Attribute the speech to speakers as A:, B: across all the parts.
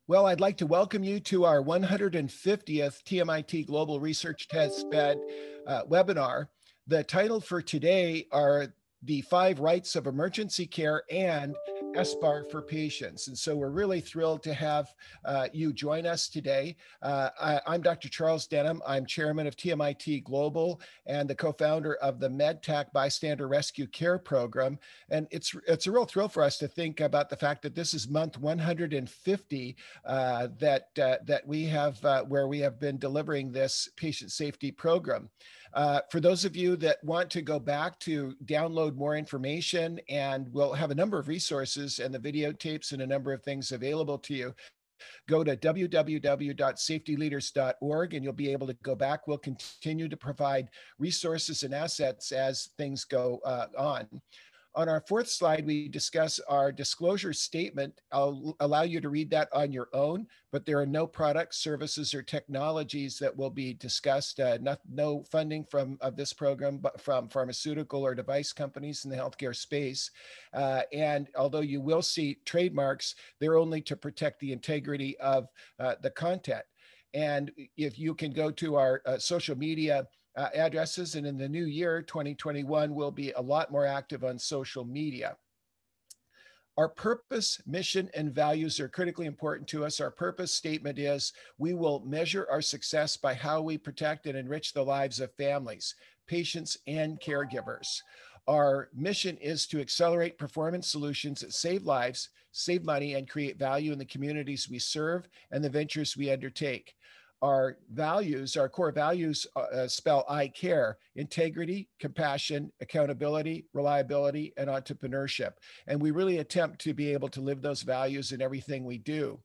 A: Well, I'd like to welcome you to our 150th TMIT Global Research Test Bed webinar. The title for today are the 5 rights of emergency care and SBAR for patients. And so we're really thrilled to have you join us today. I'm Dr. Charles Denham. I'm chairman of TMIT Global and the co-founder of the MedTech Bystander Rescue Care Program. And it's a real thrill for us to think about the fact that this is month 150 that we have where we have been delivering this patient safety program. For those of you that want to go back to download more information, and we'll have a number of resources and the videotapes and a number of things available to you, go to www.safetyleaders.org and you'll be able to go back. We'll continue to provide resources and assets as things go on. On our 4th slide, we discuss our disclosure statement. I'll allow you to read that on your own, but there are no products, services, or technologies that will be discussed. No funding from this program but from pharmaceutical or device companies in the healthcare space. And although you will see trademarks, they're only to protect the integrity of the content. And if you can go to our social media addresses, and in the new year, 2021, we'll be a lot more active on social media. Our purpose, mission, and values are critically important to us. Our purpose statement is, we will measure our success by how we protect and enrich the lives of families, patients, and caregivers. Our mission is to accelerate performance solutions that save lives, save money, and create value in the communities we serve and the ventures we undertake. Our values, our core values spell I care: integrity, compassion, accountability, reliability, and entrepreneurship. And we really attempt to be able to live those values in everything we do.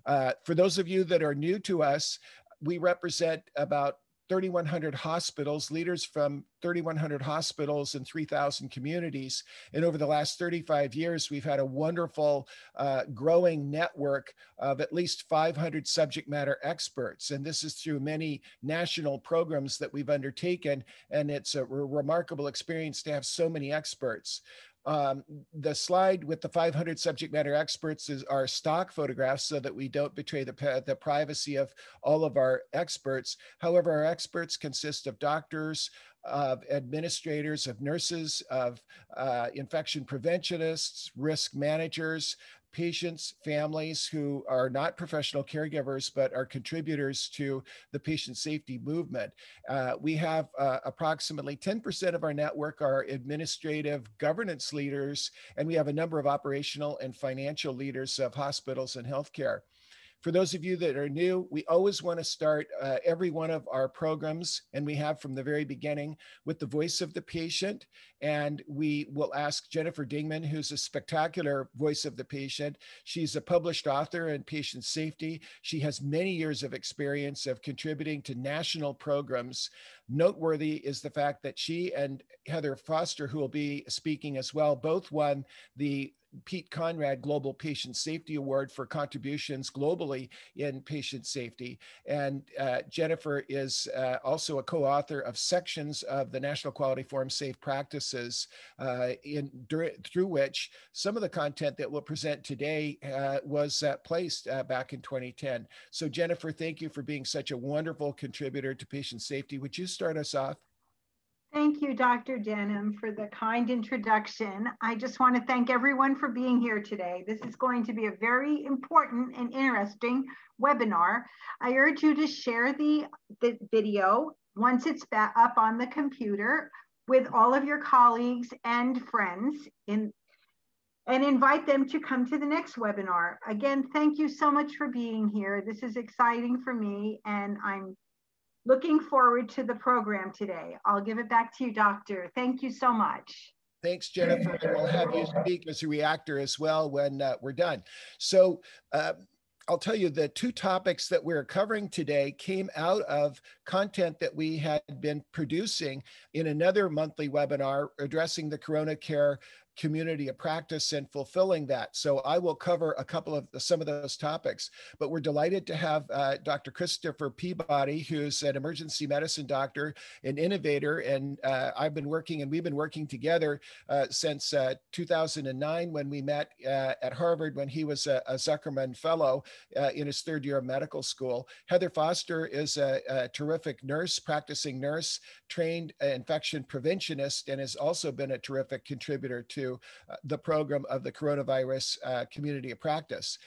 A: For those of you that are new to us, we represent about 3,100 hospitals, leaders from 3,100 hospitals and 3,000 communities. And over the last 35 years, we've had a wonderful growing network of at least 500 subject matter experts. And this is through many national programs that we've undertaken. And it's a remarkable experience to have so many experts. The slide with the 500 subject matter experts is our stock photographs so that we don't betray the privacy of all of our experts. However, our experts consist of doctors, of administrators, of nurses, of infection preventionists, risk managers, patients, families who are not professional caregivers, but are contributors to the patient safety movement. We have approximately 10% of our network are administrative governance leaders, and we have a number of operational and financial leaders of hospitals and healthcare. For those of you that are new, we always want to start every one of our programs, and we have from the very beginning, with the voice of the patient. And we will ask Jennifer Dingman, who's a spectacular voice of the patient. She's a published author in patient safety. She has many years of experience of contributing to national programs. Noteworthy is the fact that she and Heather Foster, who will be speaking as well, both won the Pete Conrad Global Patient Safety Award for contributions globally in patient safety. And Jennifer is also a co-author of sections of the National Quality Forum Safe Practices, through which some of the content that we'll present today was placed back in 2010. So Jennifer, thank you for being such a wonderful contributor to patient safety. Would you start us off?
B: Thank you, Dr. Denham, for the kind introduction. I just want to thank everyone for being here today. This is going to be a very important and interesting webinar. I urge you to share the video once it's up on the computer with all of your colleagues and friends and invite them to come to the next webinar. Again, thank you so much for being here. This is exciting for me, and I'm looking forward to the program today. I'll give it back to you, Doctor. Thank you so much.
A: Thanks, Jennifer, and we'll have you speak as a reactor as well when we're done. So I'll tell you the 2 topics that we're covering today came out of content that we had been producing in another monthly webinar addressing the Corona Care community of practice and fulfilling that. So I will cover some of those topics, but we're delighted to have Dr. Christopher Peabody, who's an emergency medicine doctor, an innovator, and we've been working together since 2009 when we met at Harvard when he was a Zuckerman Fellow in his third year of medical school. Heather Foster is a terrific nurse, practicing nurse, trained infection preventionist, and has also been a terrific contributor to the program of the coronavirus community of practice.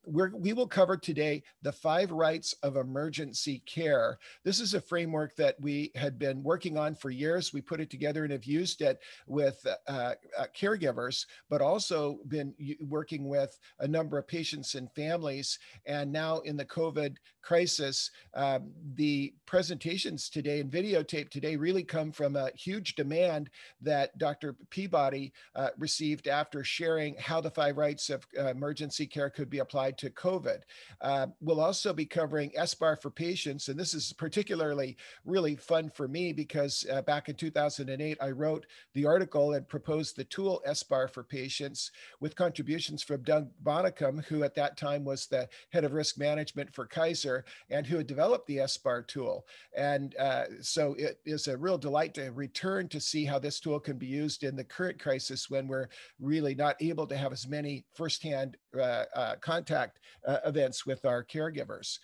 A: We will cover today the 5 rights of emergency care. This is a framework that we had been working on for years. We put it together and have used it with caregivers, but also been working with a number of patients and families. And now in the COVID crisis, the presentations today and videotape today really come from a huge demand that Dr. Peabody received after sharing how the 5 rights of emergency care could be applied to COVID. We'll also be covering SBAR for patients, and this is particularly really fun for me because back in 2008, I wrote the article and proposed the tool SBAR for patients with contributions from Doug Bonacum, who at that time was the head of risk management for Kaiser and who had developed the SBAR tool. And so it is a real delight to return to see how this tool can be used in the current crisis when we're really not able to have as many firsthand contact events with our caregivers.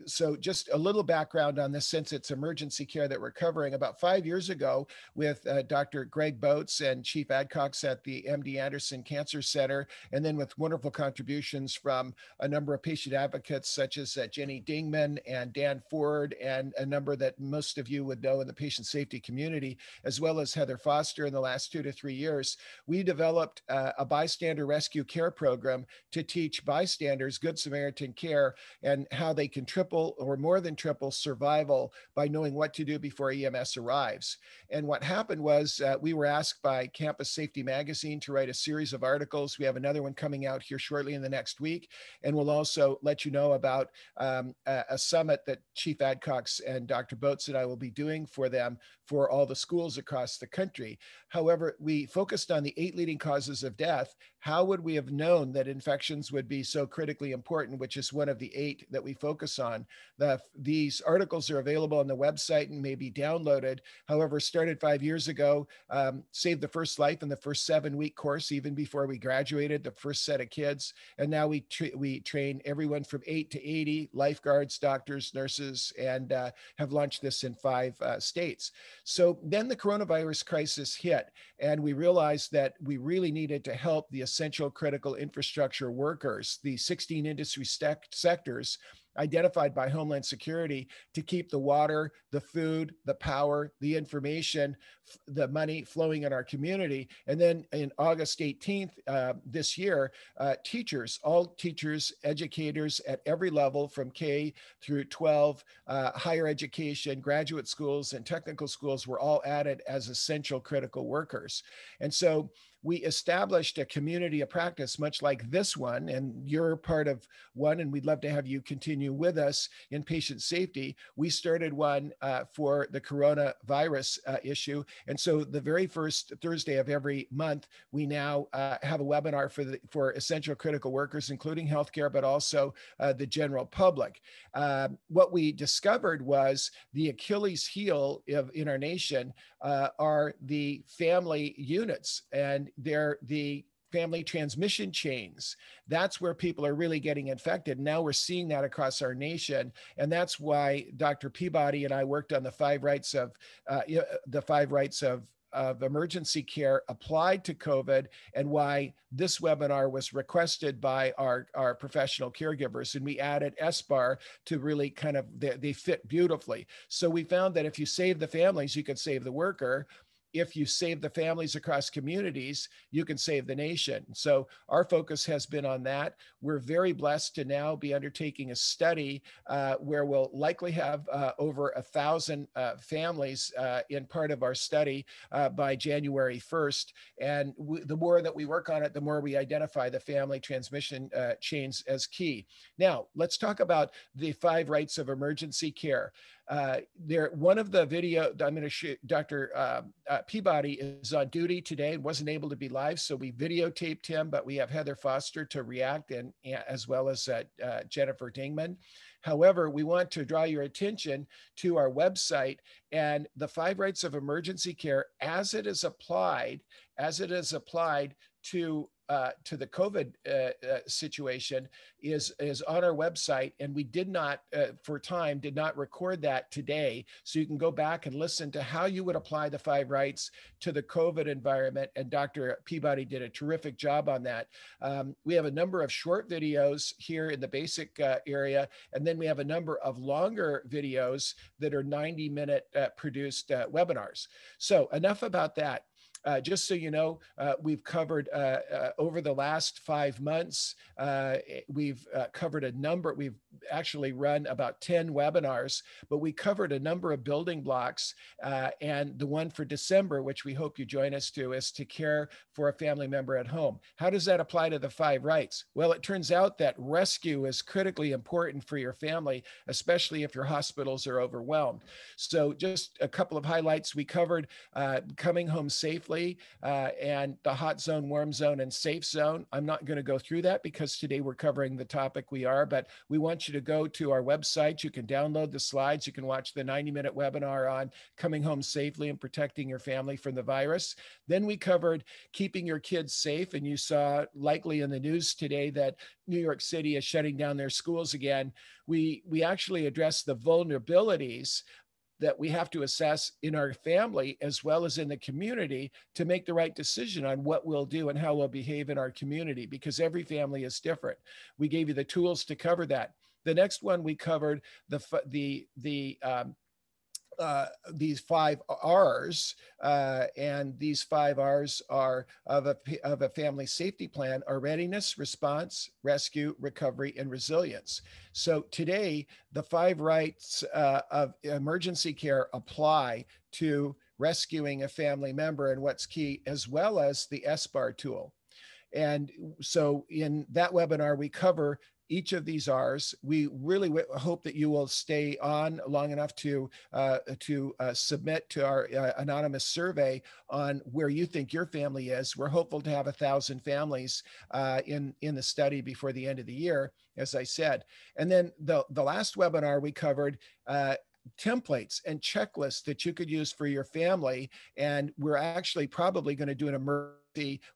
A: So just a little background on this, since it's emergency care that we're covering. About 5 years ago with Dr. Greg Boats and Chief Adcox at the MD Anderson Cancer Center, and then with wonderful contributions from a number of patient advocates such as Jenny Dingman and Dan Ford, and a number that most of you would know in the patient safety community, as well as Heather Foster in the last 2 to 3 years, we developed a bystander rescue care program to teach bystanders Good Samaritan care and how they can triple or more than triple survival by knowing what to do before EMS arrives. And what happened was we were asked by Campus Safety Magazine to write a series of articles. We have another one coming out here shortly in the next week. And we'll also let you know about a summit that Chief Adcox and Dr. Boats and I will be doing for them for all the schools across the country. However, we focused on the 8 leading causes of death. How would we have known that infections would be so critically important, which is one of the 8 that we focus on? These articles are available on the website and may be downloaded. However, started 5 years ago, saved the first life in the first 7-week course, even before we graduated, the first set of kids. And now we train everyone from 8 to 80, lifeguards, doctors, nurses, and have launched this in 5 states. So then the coronavirus crisis hit, and we realized that we really needed to help the essential critical infrastructure workers, the 16 industry sectors identified by Homeland Security, to keep the water, the food, the power, the information, the money flowing in our community. And then in August 18th this year, teachers, all teachers, educators at every level from K through 12, higher education, graduate schools, and technical schools were all added as essential critical workers. And so we established a community of practice much like this one, and you're part of one, and we'd love to have you continue with us in patient safety. We started one for the coronavirus issue. And so the very first Thursday of every month, we now have a webinar for essential critical workers, including healthcare, but also the general public. What we discovered was the Achilles heel in our nation are the family units, and they're the family transmission chains. That's where people are really getting infected. Now we're seeing that across our nation. And that's why Dr. Peabody and I worked on the 5 rights of emergency care applied to COVID, and why this webinar was requested by our professional caregivers. And we added SBAR to really kind of, they fit beautifully. So we found that if you save the families, you can save the worker. If you save the families across communities, you can save the nation. So our focus has been on that. We're very blessed to now be undertaking a study where we'll likely have over 1,000 families in part of our study by January 1st. And the more that we work on it, the more we identify the family transmission chains as key. Now, let's talk about the 5 rights of emergency care. One of the video I'm going to shoot, Dr. Peabody is on duty today and wasn't able to be live, so we videotaped him, but we have Heather Foster to react, and as well as Jennifer Dingman. However, we want to draw your attention to our website and the 5 rights of emergency care as it is applied to the COVID situation is on our website, and we did not, for time, did not record that today. So you can go back and listen to how you would apply the 5 rights to the COVID environment. And Dr. Peabody did a terrific job on that. We have a number of short videos here in the basic area, and then we have a number of longer videos that are 90-minute produced webinars. So enough about that. Just so you know, we've covered over the last 5 months, we've covered a number, we've actually run about 10 webinars, but we covered a number of building blocks. And the one for December, which we hope you join us to, is to care for a family member at home. How does that apply to the 5 rights? Well, it turns out that rescue is critically important for your family, especially if your hospitals are overwhelmed. So just a couple of highlights. We covered coming home safely, and the hot zone, warm zone, and safe zone. I'm not going to go through that because today we're covering the topic we are, but we want you to go to our website. You can download the slides. You can watch the 90-minute webinar on coming home safely and protecting your family from the virus. Then we covered keeping your kids safe, and you saw likely in the news today that New York City is shutting down their schools again. We actually addressed the vulnerabilities that we have to assess in our family as well as in the community to make the right decision on what we'll do and how we'll behave in our community, because every family is different. We gave you the tools to cover that. The next one, we covered these 5 R's, and these 5 R's are of a family safety plan are readiness, response, rescue, recovery, and resilience. So today, the 5 rights of emergency care apply to rescuing a family member and what's key, as well as the SBAR tool. And so in that webinar, we cover each of these R's. We really hope that you will stay on long enough to submit to our anonymous survey on where you think your family is. We're hopeful to have 1,000 families in the study before the end of the year, as I said. And then the last webinar we covered templates and checklists that you could use for your family. And we're actually probably going to do an emergency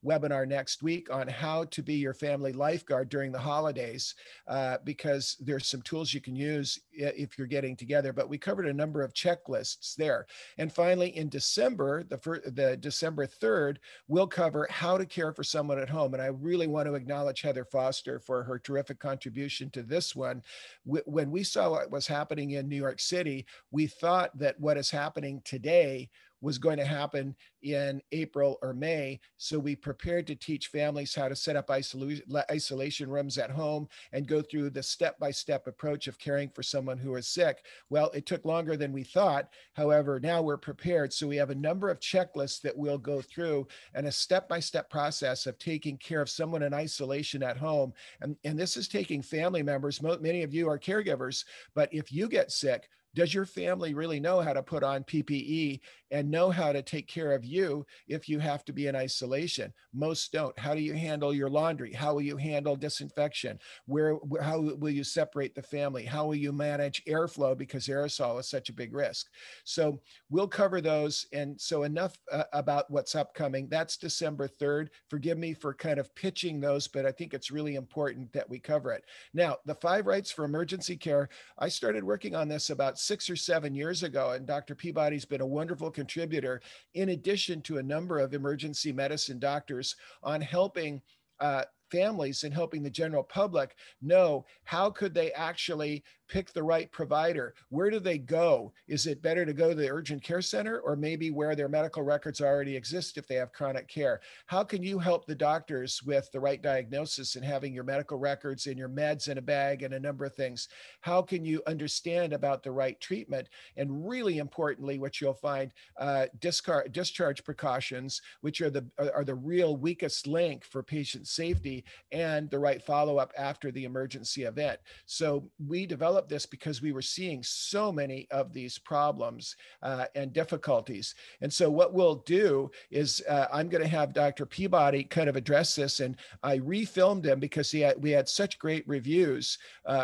A: webinar next week on how to be your family lifeguard during the holidays, because there's some tools you can use if you're getting together. But we covered a number of checklists there. And finally, in December, the December 3rd, we'll cover how to care for someone at home. And I really want to acknowledge Heather Foster for her terrific contribution to this one. When we saw what was happening in New York City, we thought that what is happening today was going to happen in April or May. So we prepared to teach families how to set up isolation rooms at home and go through the step-by-step approach of caring for someone who is sick. Well, it took longer than we thought. However, now we're prepared. So we have a number of checklists that we'll go through and a step-by-step process of taking care of someone in isolation at home. And this is taking family members. Many of you are caregivers, but if you get sick, does your family really know how to put on PPE and know how to take care of you if you have to be in isolation? Most don't. How do you handle your laundry? How will you handle disinfection? How will you separate the family? How will you manage airflow, because aerosol is such a big risk? So we'll cover those. And so enough about what's upcoming. That's December 3rd. Forgive me for kind of pitching those, but I think it's really important that we cover it. Now, the 5 rights for emergency care, I started working on this about 6 or 7 years ago, and Dr. Peabody's been a wonderful contributor, in addition to a number of emergency medicine doctors, on helping families and helping the general public know how could they actually pick the right provider. Where do they go? Is it better to go to the urgent care center, or maybe where their medical records already exist if they have chronic care? How can you help the doctors with the right diagnosis and having your medical records and your meds in a bag and a number of things? How can you understand about the right treatment? And really importantly, what you'll find, discharge precautions, which are the real weakest link for patient safety, and the right follow-up after the emergency event. So we developed developed this because we were seeing so many of these problems and difficulties. And so what we'll do is I'm going to have Dr. Peabody kind of address this. And I refilmed him because we had such great reviews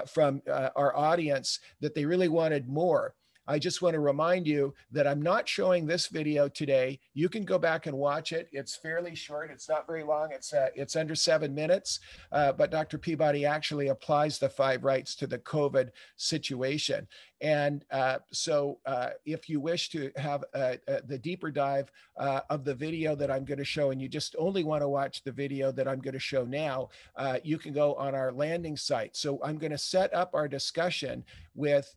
A: from our audience that they really wanted more. I just want to remind you that I'm not showing this video today. You can go back and watch it. It's fairly short. It's not very long. It's under 7 minutes, but Dr. Peabody actually applies the 5 rights to the COVID situation. And so if you wish to have the deeper dive of the video that I'm going to show, and you just only want to watch the video that I'm going to show now, you can go on our landing site. So I'm going to set up our discussion with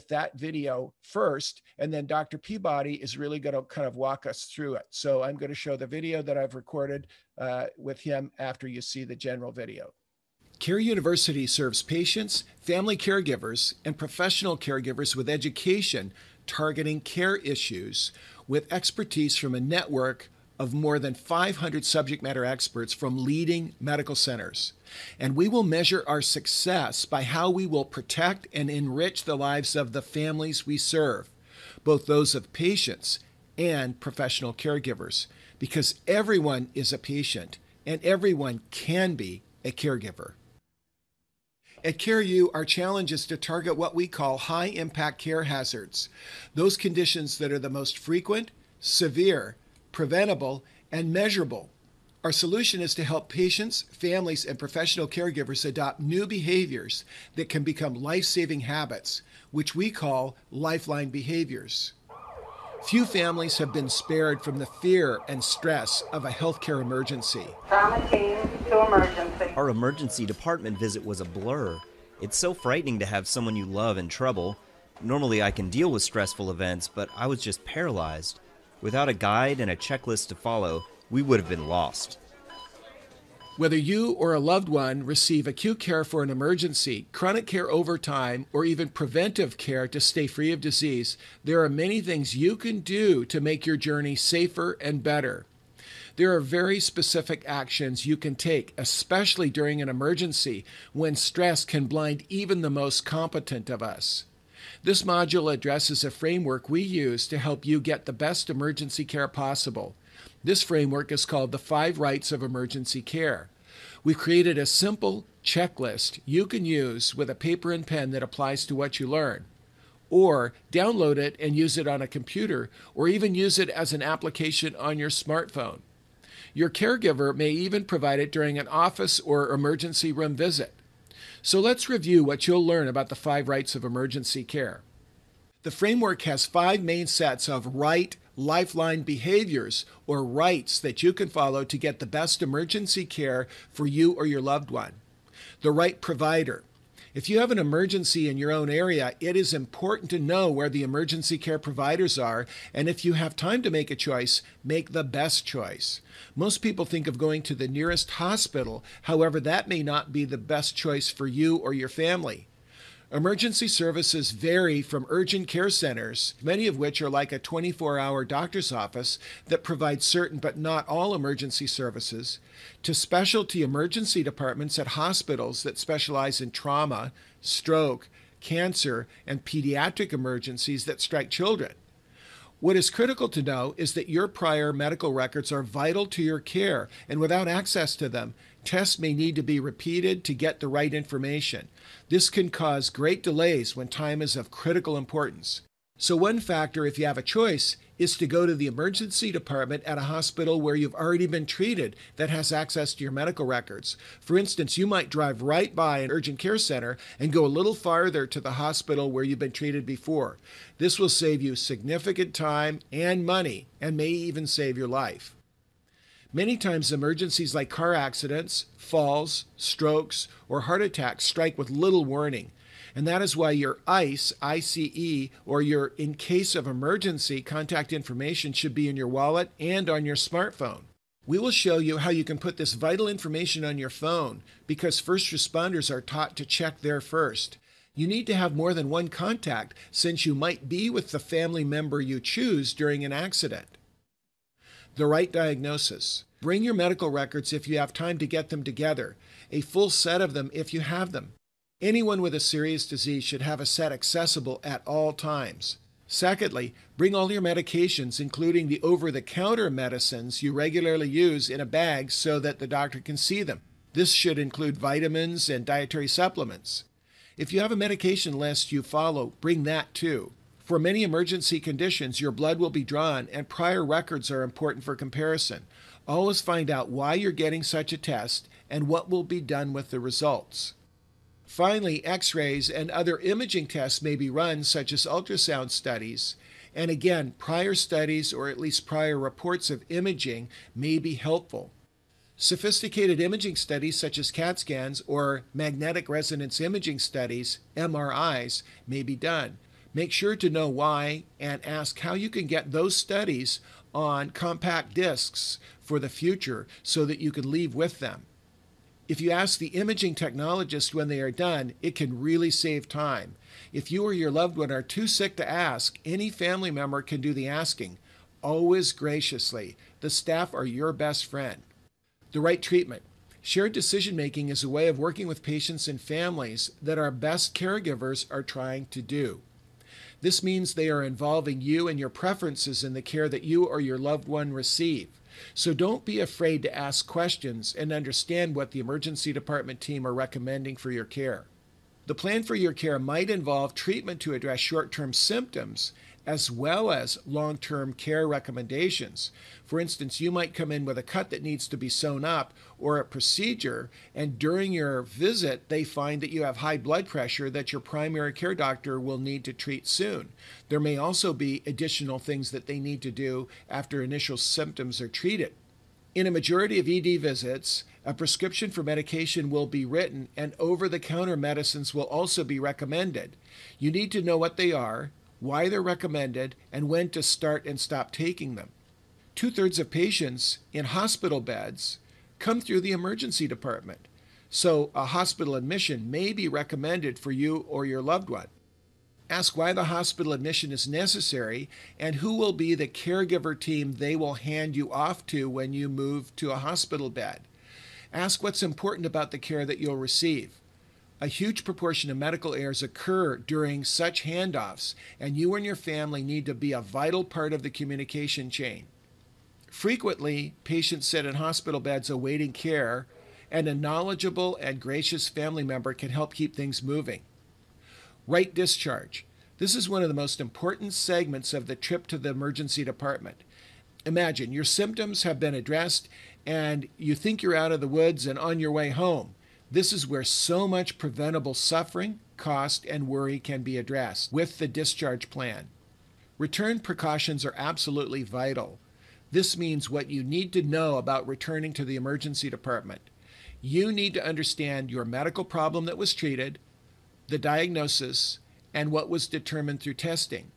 A: that video first, and then Dr. Peabody is really going to kind of walk us through it. So I'm going to show the video that I've recorded with him after you see the general video. Care University serves patients, family caregivers, and professional caregivers with education targeting care issues with expertise from a network of more than 500 subject matter experts from leading medical centers. And we will measure our success by how we will protect and enrich the lives of the families we serve, both those of patients and professional caregivers, because everyone is a patient and everyone can be a caregiver. At CareU, our challenge is to target what we call high-impact care hazards, those conditions that are the most frequent, severe, preventable, and measurable. Our solution is to help patients, families, and professional caregivers adopt new behaviors that can become life-saving habits, which we call Lifeline Behaviors. Few families have been spared from the fear and stress of a healthcare emergency.
C: Trauma team to emergency.
D: Our emergency department visit was a blur. It's so frightening to have someone you love in trouble. Normally I can deal with stressful events, but I was just paralyzed. Without a guide and a checklist to follow, we would have been lost.
A: Whether you or a loved one receive acute care for an emergency, chronic care over time, or even preventive care to stay free of disease, there are many things you can do to make your journey safer and better. There are very specific actions you can take, especially during an emergency when stress can blind even the most competent of us. This module addresses a framework we use to help you get the best emergency care possible. This framework is called the 5 Rights of Emergency Care. We've created a simple checklist you can use with a paper and pen that applies to what you learn. Or download it and use it on a computer, or even use it as an application on your smartphone. Your caregiver may even provide it during an office or emergency room visit. So let's review what you'll learn about the 5 Rights of Emergency Care. The framework has 5 main sets of lifeline behaviors, or rights that you can follow to get the best emergency care for you or your loved one. The right provider. If you have an emergency in your own area, it is important to know where the emergency care providers are, and if you have time to make a choice, make the best choice. Most people think of going to the nearest hospital. However, that may not be the best choice for you or your family. Emergency services vary from urgent care centers, many of which are like a 24-hour doctor's office that provides certain but not all emergency services, to specialty emergency departments at hospitals that specialize in trauma, stroke, cancer, and pediatric emergencies that strike children. What is critical to know is that your prior medical records are vital to your care, and without access to them, tests may need to be repeated to get the right information. This can cause great delays when time is of critical importance. So one factor, if you have a choice, is to go to the emergency department at a hospital where you've already been treated that has access to your medical records. For instance, you might drive right by an urgent care center and go a little farther to the hospital where you've been treated before. This will save you significant time and money, and may even save your life. Many times emergencies like car accidents, falls, strokes, or heart attacks strike with little warning. And that is why your ICE, or your in case of emergency contact information should be in your wallet and on your smartphone. We will show you how you can put this vital information on your phone, because first responders are taught to check there first. You need to have more than one contact, since you might be with the family member you choose during an accident. The right diagnosis. Bring your medical records if you have time to get them together, a full set of them if you have them. Anyone with a serious disease should have a set accessible at all times. Secondly, bring all your medications, including the over-the-counter medicines you regularly use, in a bag so that the doctor can see them. This should include vitamins and dietary supplements. If you have a medication list you follow, bring that too. For many emergency conditions, your blood will be drawn, and prior records are important for comparison. Always find out why you're getting such a test and what will be done with the results. Finally, x-rays and other imaging tests may be run, such as ultrasound studies. And again, prior studies or at least prior reports of imaging may be helpful. Sophisticated imaging studies such as CAT scans or magnetic resonance imaging studies, MRIs, may be done. Make sure to know why and ask how you can get those studies on compact discs for the future so that you can leave with them. If you ask the imaging technologist when they are done, it can really save time. If you or your loved one are too sick to ask, any family member can do the asking, always graciously. The staff are your best friend. The right treatment. Shared decision-making is a way of working with patients and families that our best caregivers are trying to do. This means they are involving you and your preferences in the care that you or your loved one receive. So don't be afraid to ask questions and understand what the emergency department team are recommending for your care. The plan for your care might involve treatment to address short-term symptoms as well as long-term care recommendations. For instance, you might come in with a cut that needs to be sewn up or a procedure, and during your visit they find that you have high blood pressure that your primary care doctor will need to treat soon. There may also be additional things that they need to do after initial symptoms are treated. In a majority of ED visits, a prescription for medication will be written, and over-the-counter medicines will also be recommended. You need to know what they are, why they're recommended, and when to start and stop taking them. 2/3 of patients in hospital beds come through the emergency department, so a hospital admission may be recommended for you or your loved one. Ask why the hospital admission is necessary and who will be the caregiver team they will hand you off to when you move to a hospital bed. Ask what's important about the care that you'll receive. A huge proportion of medical errors occur during such handoffs, and you and your family need to be a vital part of the communication chain. Frequently, patients sit in hospital beds awaiting care, and a knowledgeable and gracious family member can help keep things moving. Right discharge. This is one of the most important segments of the trip to the emergency department. Imagine your symptoms have been addressed, and you think you're out of the woods and on your way home. This is where so much preventable suffering, cost, and worry can be addressed with the discharge plan. Return precautions are absolutely vital. This means what you need to know about returning to the emergency department. You need to understand your medical problem that was treated, the diagnosis, and what was determined through testing,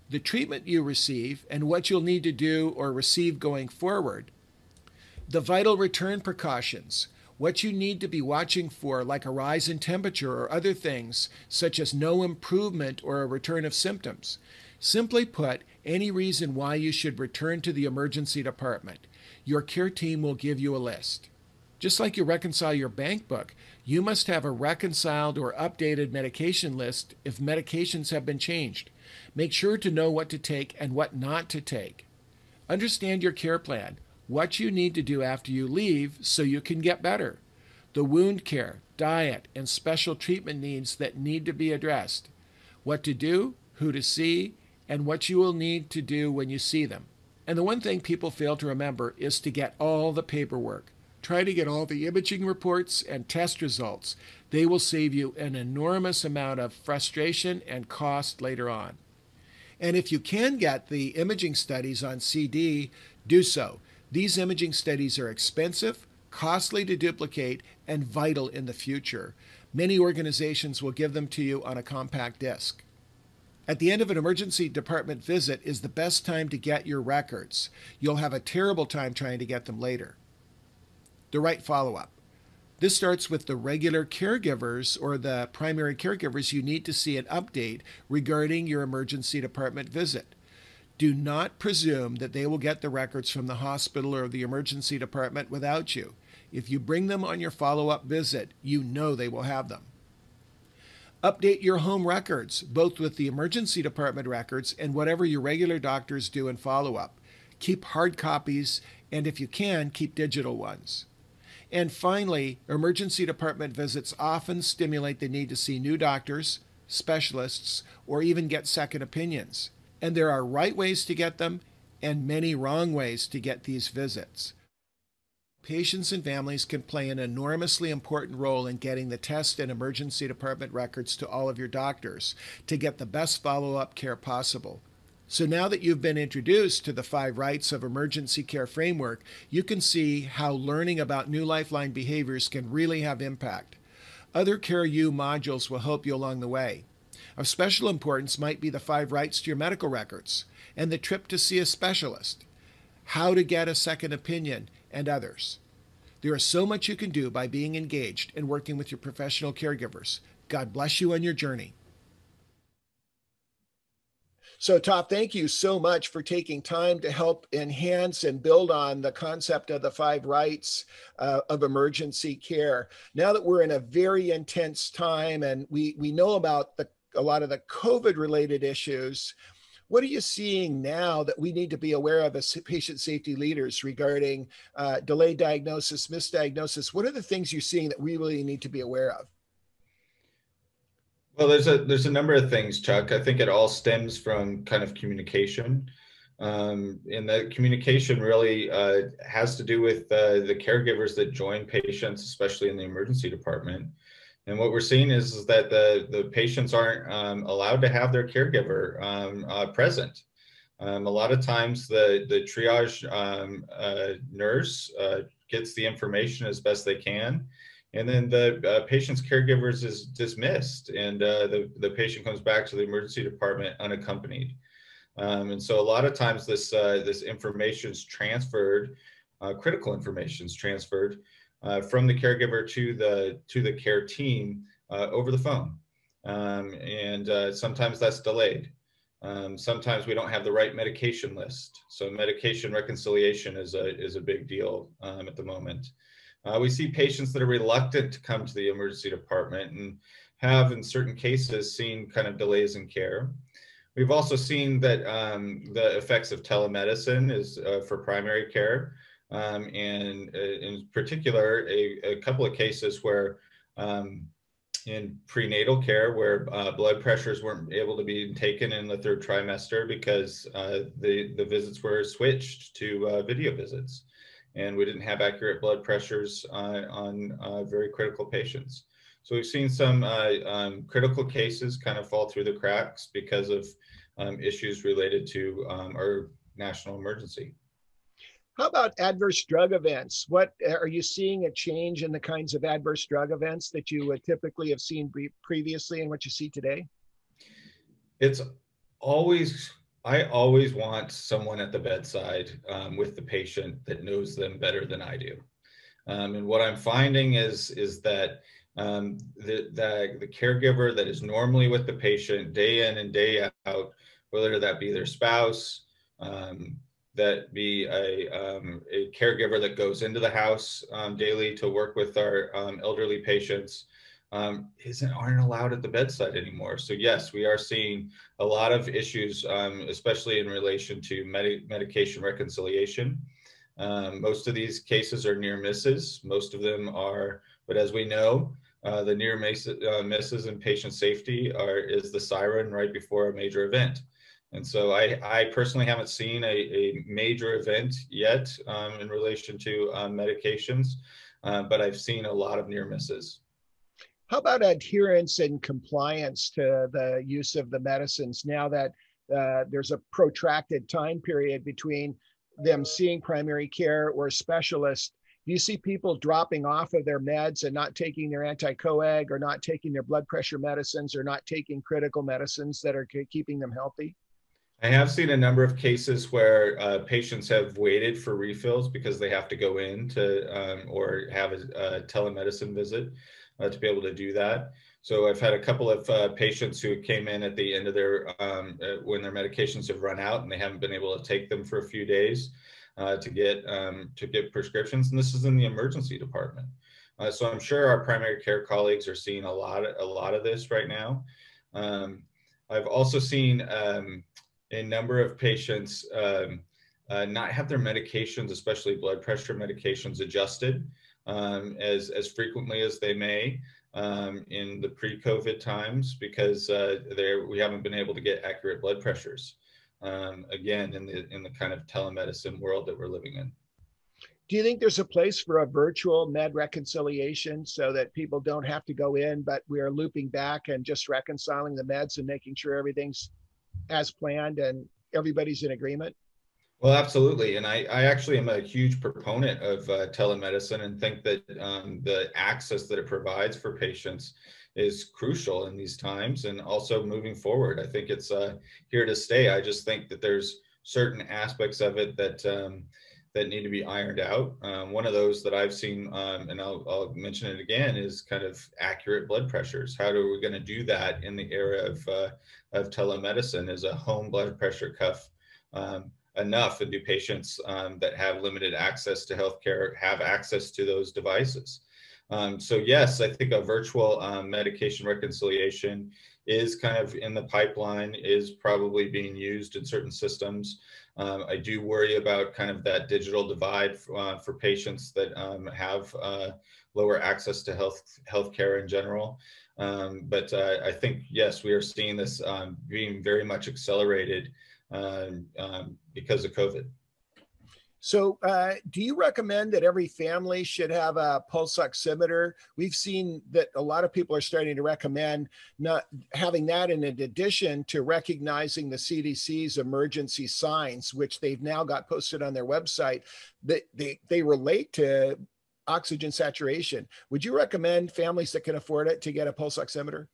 A: the treatment you receive, and what you'll need to do or receive going forward, the vital return precautions, what you need to be watching for, like a rise in temperature or other things, such as no improvement or a return of symptoms. Simply put, any reason why you should return to the emergency department. Your care team will give you a list. Just like you reconcile your bank book, you must have a reconciled or updated medication list if medications have been changed. Make sure to know what to take and what not to take. Understand your care plan, what you need to do after you leave so you can get better, the wound care, diet, and special treatment needs that need to be addressed, what to do, who to see, and what you will need to do when you see them. And the one thing people fail to remember is to get all the paperwork. Try to get all the imaging reports and test results. They will save you an enormous amount of frustration and cost later on. And if you can get the imaging studies on CD, do so. These imaging studies are expensive, costly to duplicate, and vital in the future. Many organizations will give them to you on a compact disc. At the end of an emergency department visit is the best time to get your records. You'll have a terrible time trying to get them later. The right follow-up. This starts with the regular caregivers or the primary caregivers you need to see an update regarding your emergency department visit. Do not presume that they will get the records from the hospital or the emergency department without you. If you bring them on your follow-up visit, you know they will have them. Update your home records, both with the emergency department records and whatever your regular doctors do in follow-up. Keep hard copies, and if you can, keep digital ones. And finally, emergency department visits often stimulate the need to see new doctors, specialists, or even get second opinions. And there are right ways to get them and many wrong ways to get these visits. Patients and families can play an enormously important role in getting the test and emergency department records to all of your doctors to get the best follow-up care possible. So now that you've been introduced to the 5 rights of emergency care framework, you can see how learning about new Lifeline behaviors can really have impact. Other Care U modules will help you along the way. Of special importance might be the 5 rights to your medical records and the trip to see a specialist, how to get a second opinion, and others. There is so much you can do by being engaged and working with your professional caregivers. God bless you on your journey. So, Top, thank you so much for taking time to help enhance and build on the concept of the 5 rights of emergency care. Now that we're in a very intense time and we know about a lot of the COVID-related issues, what are you seeing now that we need to be aware of as patient safety leaders regarding delayed diagnosis, misdiagnosis? What are the things you're seeing that we really need to be aware of?
E: Well, there's a number of things, Chuck. I think it all stems from kind of communication. And the communication really has to do with the caregivers that join patients, especially in the emergency department. And what we're seeing is that the patients aren't allowed to have their caregiver present. A lot of times the triage nurse gets the information as best they can, and then the patient's caregivers is dismissed, and the patient comes back to the emergency department unaccompanied. And so a lot of times this information is transferred, critical information is transferred from the caregiver to the care team over the phone, and sometimes that's delayed. Sometimes we don't have the right medication list, so medication reconciliation is a big deal at the moment. We see patients that are reluctant to come to the emergency department and have, in certain cases, seen kind of delays in care. We've also seen that the effects of telemedicine is for primary care. And in particular, a couple of cases where in prenatal care, where blood pressures weren't able to be taken in the 3rd trimester because the visits were switched to video visits, and we didn't have accurate blood pressures on very critical patients. So we've seen some critical cases kind of fall through the cracks because of issues related to our national emergency.
A: How about adverse drug events? What are you seeing a change in the kinds of adverse drug events that you would typically have seen previously and what you see today?
E: I always want someone at the bedside with the patient that knows them better than I do. And what I'm finding is that the caregiver that is normally with the patient day in and day out, whether that be their spouse, that be a caregiver that goes into the house daily to work with our elderly patients, aren't allowed at the bedside anymore. So yes, we are seeing a lot of issues, especially in relation to medication reconciliation. Most of these cases are near misses. Most of them are, but as we know, the near misses in patient safety is the siren right before a major event. And so I personally haven't seen a major event yet in relation to medications, but I've seen a lot of near misses.
A: How about adherence and compliance to the use of the medicines now that there's a protracted time period between them seeing primary care or a specialist? Do you see people dropping off of their meds and not taking their anti-coag, or not taking their blood pressure medicines, or not taking critical medicines that are keeping them healthy?
E: I have seen a number of cases where patients have waited for refills because they have to go in to or have a telemedicine visit to be able to do that. So I've had a couple of patients who came in at the end of their when their medications have run out and they haven't been able to take them for a few days to get prescriptions, and this is in the emergency department. So I'm sure our primary care colleagues are seeing a lot of this right now. I've also seen a number of patients not have their medications, especially blood pressure medications, adjusted as frequently as they may in the pre-COVID times, because we haven't been able to get accurate blood pressures. Again, in the kind of telemedicine world that we're living in.
A: Do you think there's a place for a virtual med reconciliation so that people don't have to go in, but we are looping back and just reconciling the meds and making sure everything's as planned and everybody's in agreement?
E: Well, absolutely. And I actually am a huge proponent of telemedicine and think that the access that it provides for patients is crucial in these times, and also moving forward. I think it's here to stay. I just think that there's certain aspects of it that that need to be ironed out. One of those that I've seen, and I'll mention it again, is kind of accurate blood pressures. How are we going to do that in the era of telemedicine? Is a home blood pressure cuff enough, and do patients that have limited access to healthcare have access to those devices? So yes, I think a virtual medication reconciliation is kind of in the pipeline, is probably being used in certain systems. I do worry about kind of that digital divide for patients that have lower access to healthcare in general. But I think, yes, we are seeing this being very much accelerated because of COVID.
A: So do you recommend that every family should have a pulse oximeter? We've seen that a lot of people are starting to recommend not having that in addition to recognizing the CDC's emergency signs, which they've now got posted on their website, that they relate to oxygen saturation. Would you recommend families that can afford it to get a pulse oximeter?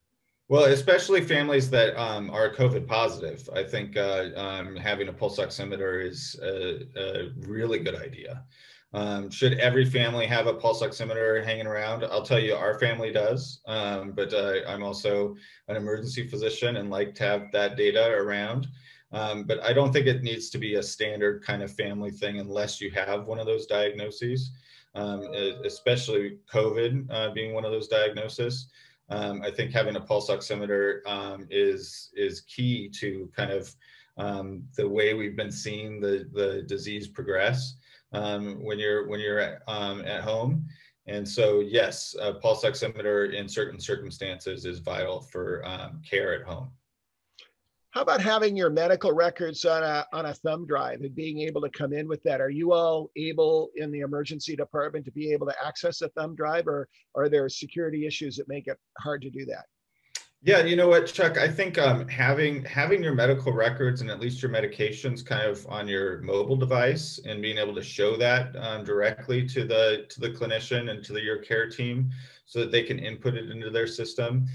E: Well, especially families that are COVID positive. I think having a pulse oximeter is a really good idea. Should every family have a pulse oximeter hanging around? I'll tell you, our family does, but I'm also an emergency physician and like to have that data around. But I don't think it needs to be a standard kind of family thing unless you have one of those diagnoses, especially COVID being one of those diagnoses. I think having a pulse oximeter is key to kind of the way we've been seeing the disease progress when you're at home. And so, yes, a pulse oximeter in certain circumstances is vital for care at home.
A: How about having your medical records on a thumb drive and being able to come in with that? Are you all able in the emergency department to be able to access a thumb drive, or are there security issues that make it hard to do that?
E: Yeah, you know what, Chuck, I think having your medical records and at least your medications kind of on your mobile device and being able to show that directly to the clinician and to your care team so that they can input it into their system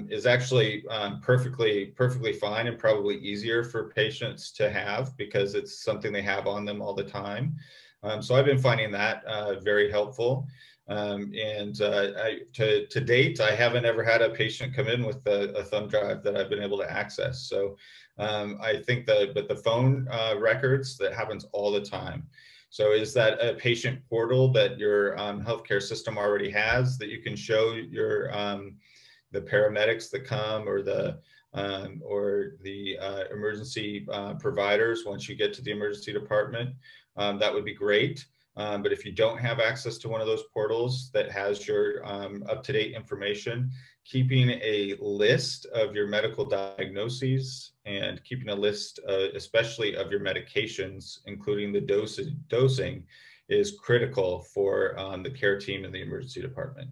E: is actually perfectly fine, and probably easier for patients to have because it's something they have on them all the time. So I've been finding that very helpful. To date, I haven't ever had a patient come in with a thumb drive that I've been able to access. So I think but the phone records, that happens all the time. So is that a patient portal that your healthcare system already has that you can show your the paramedics that come, or the emergency providers once you get to the emergency department? That would be great. But if you don't have access to one of those portals that has your up-to-date information, keeping a list of your medical diagnoses and keeping a list, especially of your medications, including the dosing, is critical for the care team in the emergency department.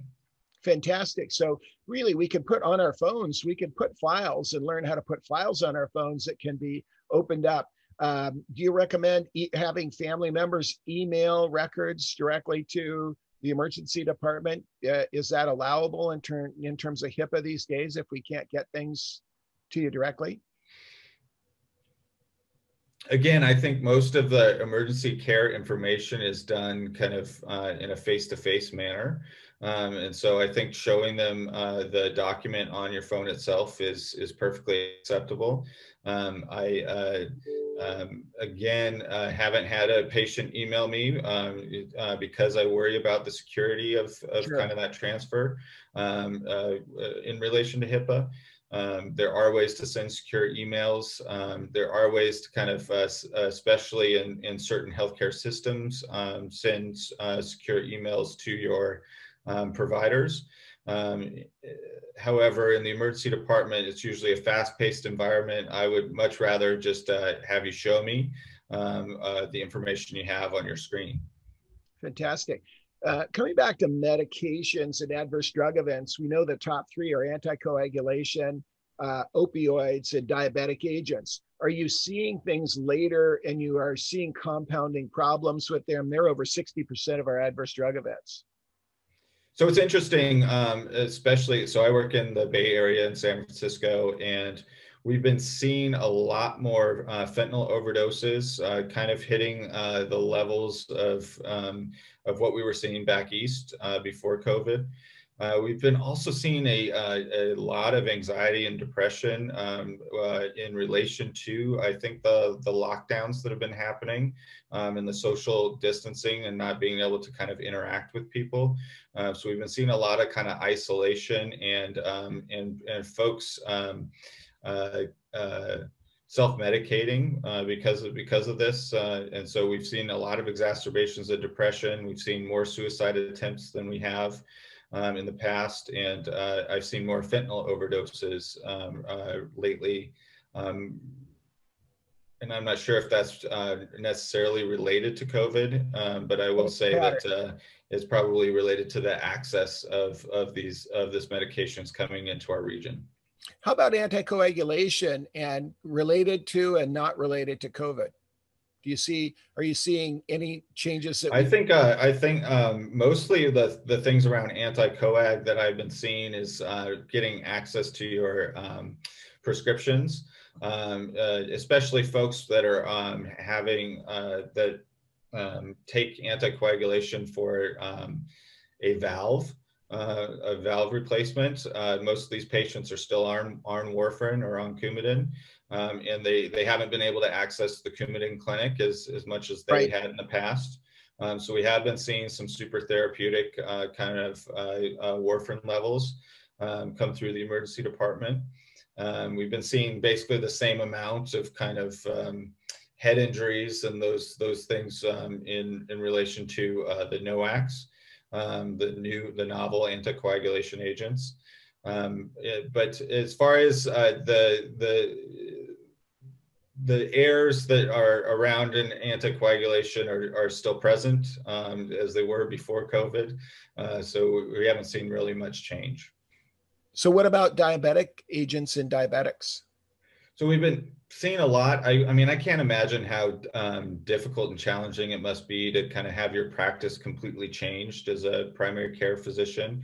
A: Fantastic. So really, we can put on our phones, we can put files and learn how to put files on our phones that can be opened up. Do you recommend having family members email records directly to the emergency department? Is that allowable in terms of HIPAA these days if we can't get things to you directly?
E: Again, I think most of the emergency care information is done kind of in a face-to-face manner. And so I think showing them the document on your phone itself is perfectly acceptable. Again, haven't had a patient email me because I worry about the security of
A: Sure.
E: kind of that transfer in relation to HIPAA. There are ways to send secure emails. There are ways to kind of, especially in certain healthcare systems, send secure emails to your providers. However, in the emergency department, it's usually a fast-paced environment. I would much rather just have you show me the information you have on your screen.
A: Fantastic. Coming back to medications and adverse drug events, we know the top three are anticoagulation, opioids, and diabetic agents. Are you seeing things later and you are seeing compounding problems with them? They're over 60% of our adverse drug events.
E: So it's interesting, especially, so I work in the Bay Area in San Francisco, and we've been seeing a lot more fentanyl overdoses, kind of hitting the levels of what we were seeing back east before COVID. We've been also seeing a lot of anxiety and depression in relation to, I think, the lockdowns that have been happening and the social distancing and not being able to kind of interact with people. So we've been seeing a lot of kind of isolation and folks self-medicating because of this, and so we've seen a lot of exacerbations of depression. We've seen more suicide attempts than we have in the past, and I've seen more fentanyl overdoses lately. And I'm not sure if that's necessarily related to COVID, but I will say that it's probably related to the access of this medications coming into our region.
A: How about anticoagulation and related to and not related to COVID? Are you seeing any changes?
E: I think mostly the things around anti-coag that I've been seeing is getting access to your prescriptions, especially folks that are having take anticoagulation for a valve replacement. Most of these patients are still on warfarin or on Coumadin, and they haven't been able to access the Coumadin clinic as much as they had in the past. So we have been seeing some super therapeutic kind of warfarin levels come through the emergency department. We've been seeing basically the same amount of kind of head injuries and those things in relation to the NOACs. The novel anticoagulation agents. But as far as the errors that are around in anticoagulation are still present as they were before COVID. So we haven't seen really much change.
A: So what about diabetic agents and diabetics?
E: So we've been seeing a lot. I mean, I can't imagine how difficult and challenging it must be to kind of have your practice completely changed as a primary care physician.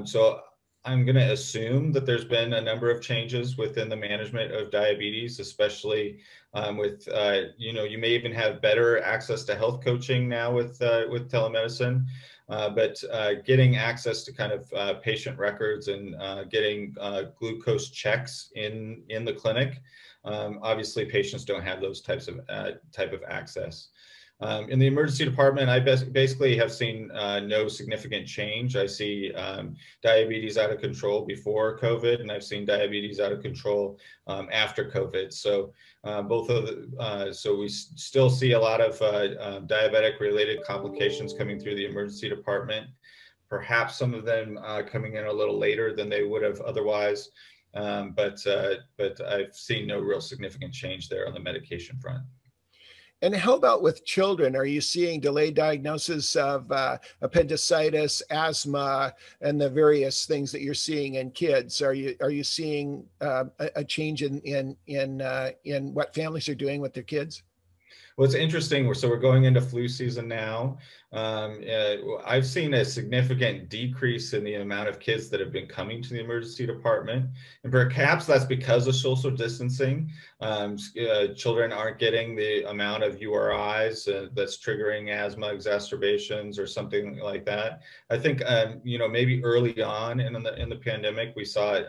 E: So I'm going to assume that there's been a number of changes within the management of diabetes, especially with, you may even have better access to health coaching now with telemedicine. But getting access to kind of patient records and getting glucose checks in the clinic, obviously patients don't have those type of access. In the emergency department, I basically have seen no significant change. I see diabetes out of control before COVID, and I've seen diabetes out of control after COVID. So so we still see a lot of diabetic-related complications coming through the emergency department. Perhaps some of them coming in a little later than they would have otherwise, but I've seen no real significant change there on the medication front.
A: And how about with children? Are you seeing delayed diagnosis of appendicitis, asthma, and the various things that you're seeing in kids? Are you seeing a change in what families are doing with their kids?
E: What's interesting, so we're going into flu season now. I've seen a significant decrease in the amount of kids that have been coming to the emergency department. And perhaps that's because of social distancing. Children aren't getting the amount of URIs that's triggering asthma exacerbations or something like that. I think, maybe early on in the pandemic, we saw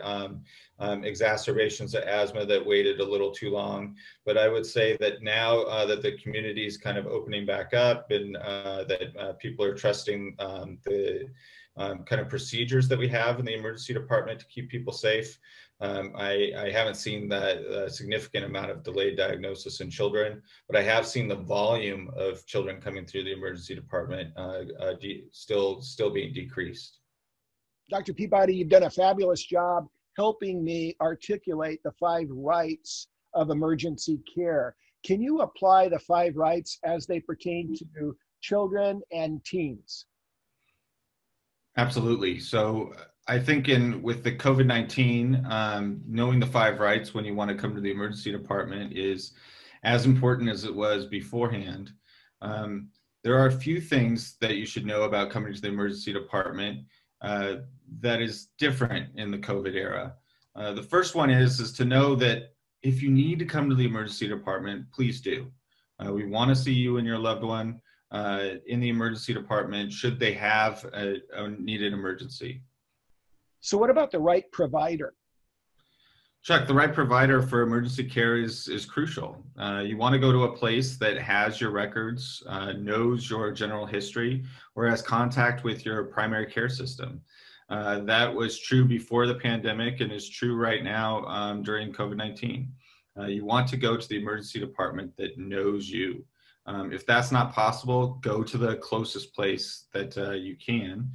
E: exacerbations of asthma that waited a little too long. But I would say that now that the community is kind of opening back up and that people are trusting the kind of procedures that we have in the emergency department to keep people safe, I haven't seen that significant amount of delayed diagnosis in children, but I have seen the volume of children coming through the emergency department still being decreased.
A: Dr. Peabody, you've done a fabulous job helping me articulate the 5 rights of emergency care. Can you apply the 5 rights as they pertain to children and teens?
E: Absolutely. So I think with the COVID-19, knowing the 5 rights when you want to come to the emergency department is as important as it was beforehand. There are a few things that you should know about coming to the emergency department that is different in the COVID era. The first one is to know that if you need to come to the emergency department, please do. We want to see you and your loved one in the emergency department should they have a needed emergency.
A: So what about the right provider?
E: Chuck, the right provider for emergency care is crucial. You want to go to a place that has your records, knows your general history, or has contact with your primary care system. That was true before the pandemic and is true right now during COVID-19. You want to go to the emergency department that knows you. If that's not possible, go to the closest place that you can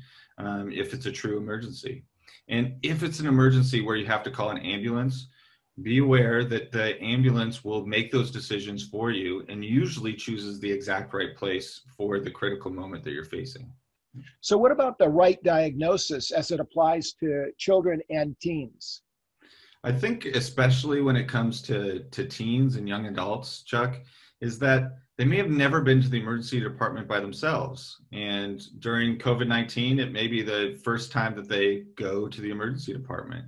E: if it's a true emergency. And if it's an emergency where you have to call an ambulance, be aware that the ambulance will make those decisions for you and usually chooses the exact right place for the critical moment that you're facing.
A: So what about the right diagnosis as it applies to children and teens?
E: I think especially when it comes to teens and young adults, Chuck, is that they may have never been to the emergency department by themselves. And during COVID-19, it may be the first time that they go to the emergency department.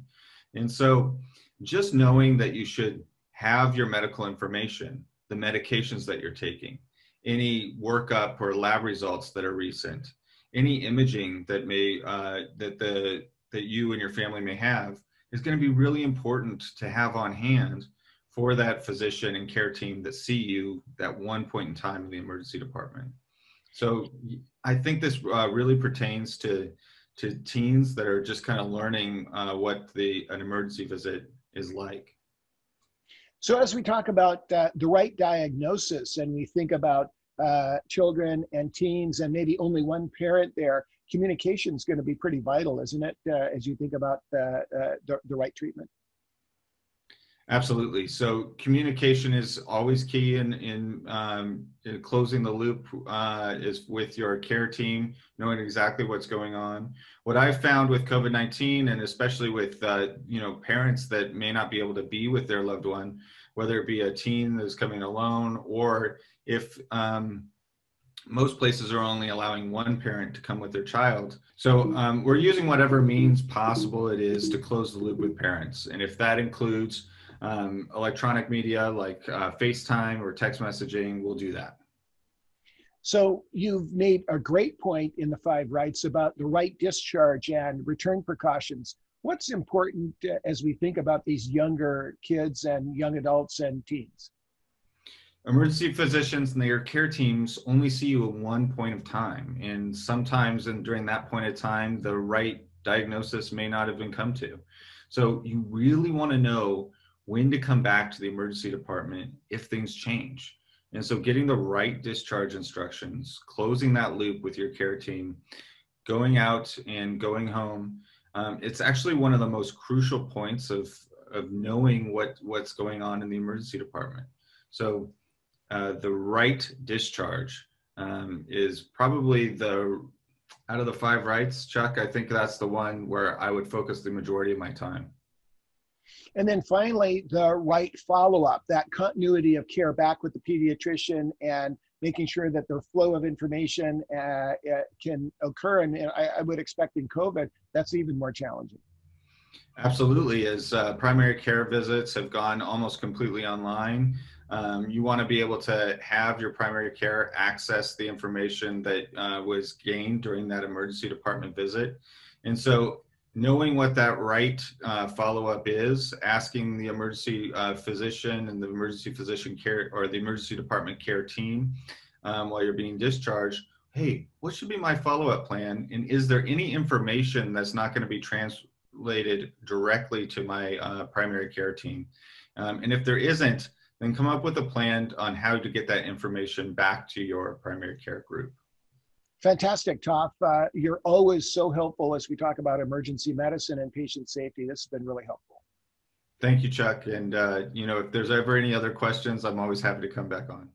E: And so just knowing that you should have your medical information, the medications that you're taking, any workup or lab results that are recent, any imaging that may that you and your family may have is going to be really important to have on hand for that physician and care team that see you at one point in time in the emergency department. So I think this really pertains to teens that are just kind of learning what an emergency visit is like.
A: So as we talk about the right diagnosis and we think about children and teens and maybe only one parent there, communication is going to be pretty vital, isn't it, as you think about the right treatment?
E: Absolutely. So communication is always key in closing the loop is with your care team, knowing exactly what's going on. What I've found with COVID-19, and especially with parents that may not be able to be with their loved one, whether it be a teen that's coming alone, or if most places are only allowing one parent to come with their child. So we're using whatever means possible it is to close the loop with parents. And if that includes electronic media like FaceTime or text messaging, we'll do that.
A: So you've made a great point in the 5 rights about the right discharge and return precautions. What's important as we think about these younger kids and young adults and teens?
E: Emergency physicians and their care teams only see you at one point of time. And sometimes during that point of time, the right diagnosis may not have been come to. So you really want to know when to come back to the emergency department if things change. And so getting the right discharge instructions, closing that loop with your care team, going out and going home, it's actually one of the most crucial points of knowing what's going on in the emergency department. So the right discharge is probably out of the 5 rights, Chuck, I think that's the one where I would focus the majority of my time.
A: And then finally, the right follow-up, that continuity of care back with the pediatrician and making sure that the flow of information can occur. And I would expect in COVID, that's even more challenging.
E: Absolutely. As primary care visits have gone almost completely online, you want to be able to have your primary care access the information that was gained during that emergency department visit. And so knowing what that right follow-up is, asking the emergency physician and the emergency physician care or the emergency department care team while you're being discharged, hey, what should be my follow-up plan? And is there any information that's not going to be translated directly to my primary care team? And if there isn't, then come up with a plan on how to get that information back to your primary care group.
A: Fantastic, Toph. You're always so helpful as we talk about emergency medicine and patient safety. This has been really helpful.
E: Thank you, Chuck. And you know, if there's ever any other questions, I'm always happy to come back on.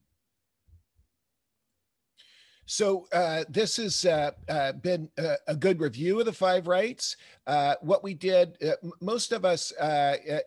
A: So this has been a good review of the 5 rights. What we did, most of us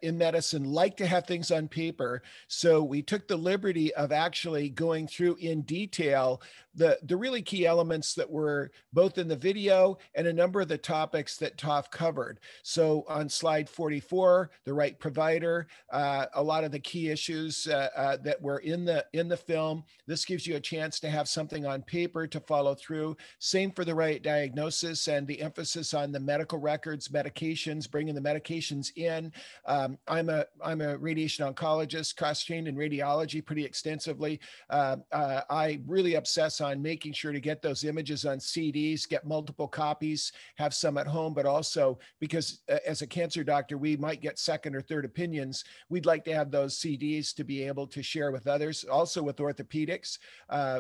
A: in medicine like to have things on paper. So we took the liberty of actually going through in detail the really key elements that were both in the video and a number of the topics that Toph covered. So on slide 44, the right provider, a lot of the key issues that were in the film. This gives you a chance to have something on paper to follow through. Same for the right diagnosis and the emphasis on the medical records, medications, bringing the medications in. I'm a radiation oncologist, cross-trained in radiology pretty extensively. I really obsess on making sure to get those images on CDs, get multiple copies, have some at home, but also because as a cancer doctor, we might get second or third opinions. We'd like to have those CDs to be able to share with others, also with orthopedics,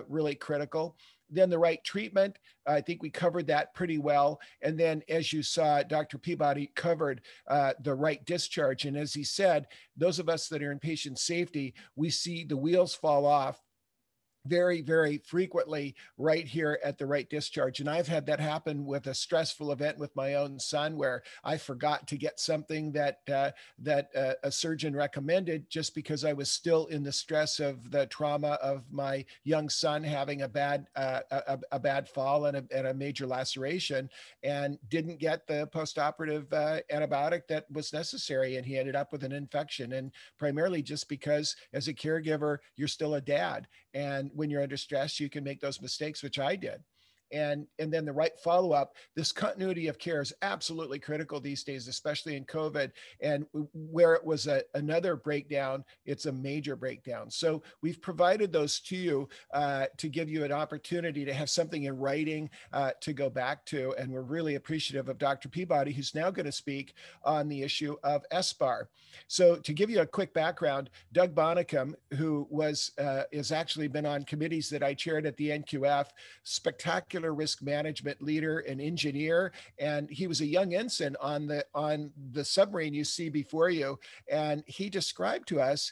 A: really critical. Then the right treatment, I think we covered that pretty well. And then as you saw, Dr. Peabody covered the right discharge. And as he said, those of us that are in patient safety, we see the wheels fall off very, very frequently right here at the right discharge. And I've had that happen with a stressful event with my own son where I forgot to get something that a surgeon recommended just because I was still in the stress of the trauma of my young son having a bad fall and a major laceration, and didn't get the postoperative antibiotic that was necessary. And he ended up with an infection, and primarily just because as a caregiver, you're still a dad. And when you're under stress, you can make those mistakes, which I did. And then the right follow-up, this continuity of care is absolutely critical these days, especially in COVID. And where it was another breakdown, it's a major breakdown. So we've provided those to you to give you an opportunity to have something in writing to go back to. And we're really appreciative of Dr. Peabody, who's now going to speak on the issue of SBAR. So to give you a quick background, Doug Bonacum, who has actually been on committees that I chaired at the NQF, spectacular risk management leader and engineer, and he was a young ensign on the submarine you see before you, and he described to us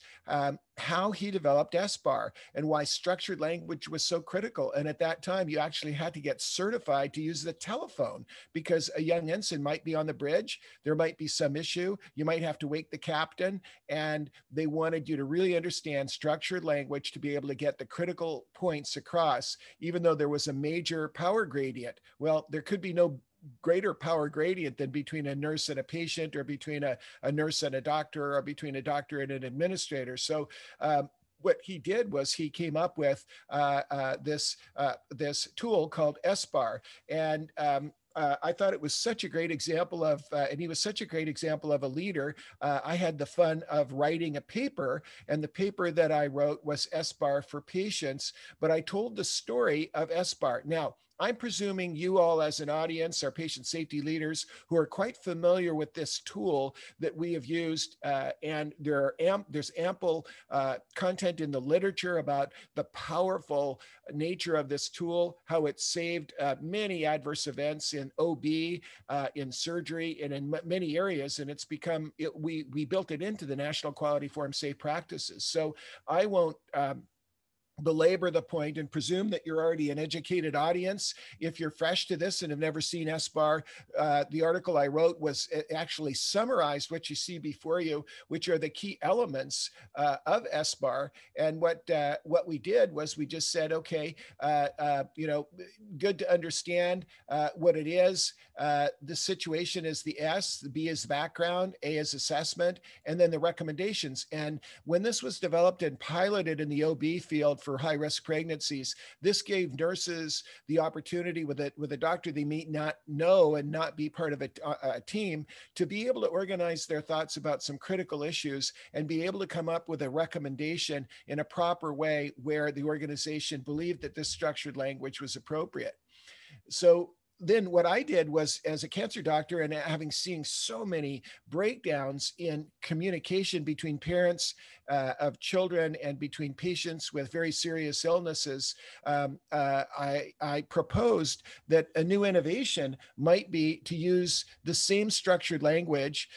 A: how he developed SBAR and why structured language was so critical. And at that time, you actually had to get certified to use the telephone because a young ensign might be on the bridge, there might be some issue, you might have to wake the captain, and they wanted you to really understand structured language to be able to get the critical points across, even though there was a major power gradient. Well, there could be no greater power gradient than between a nurse and a patient, or between a nurse and a doctor, or between a doctor and an administrator. So what he did was he came up with this tool called SBAR. And I thought it was such a great example of, and he was such a great example of a leader. I had the fun of writing a paper, and the paper that I wrote was SBAR for Patients, but I told the story of SBAR. Now, I'm presuming you all as an audience are patient safety leaders who are quite familiar with this tool that we have used, and there's ample content in the literature about the powerful nature of this tool, how it saved many adverse events in OB, in surgery, and in many areas, and it's become, we built it into the National Quality Forum Safe Practices. So I won't belabor the point and presume that you're already an educated audience. If you're fresh to this and have never seen SBAR, the article I wrote was actually summarized what you see before you, which are the key elements of SBAR. And what we did was we just said, okay, good to understand what it is. The situation is the S, the B is the background, A is assessment, and then the recommendations. And when this was developed and piloted in the OB field for high-risk pregnancies, this gave nurses the opportunity with a doctor they may not know and not be part of a team to be able to organize their thoughts about some critical issues and be able to come up with a recommendation in a proper way where the organization believed that this structured language was appropriate. So then what I did was, as a cancer doctor and having seen so many breakdowns in communication between parents of children and between patients with very serious illnesses, I proposed that a new innovation might be to use the same structured language.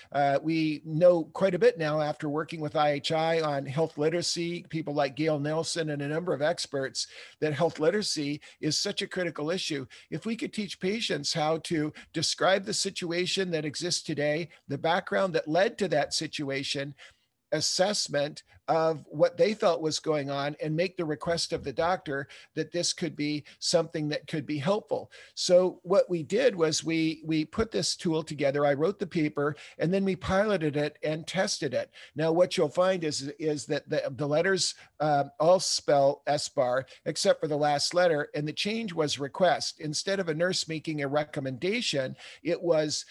A: We know quite a bit now after working with IHI on health literacy, people like Gail Nelson and a number of experts, that health literacy is such a critical issue. If we could teach patients how to describe the situation that exists today, the background that led to that situation, assessment of what they felt was going on, and make the request of the doctor that this could be something that could be helpful. So what we did was we put this tool together. I wrote the paper, and then we piloted it and tested it. Now, what you'll find is that the letters all spell SBAR except for the last letter, and the change was request. Instead of a nurse making a recommendation, it was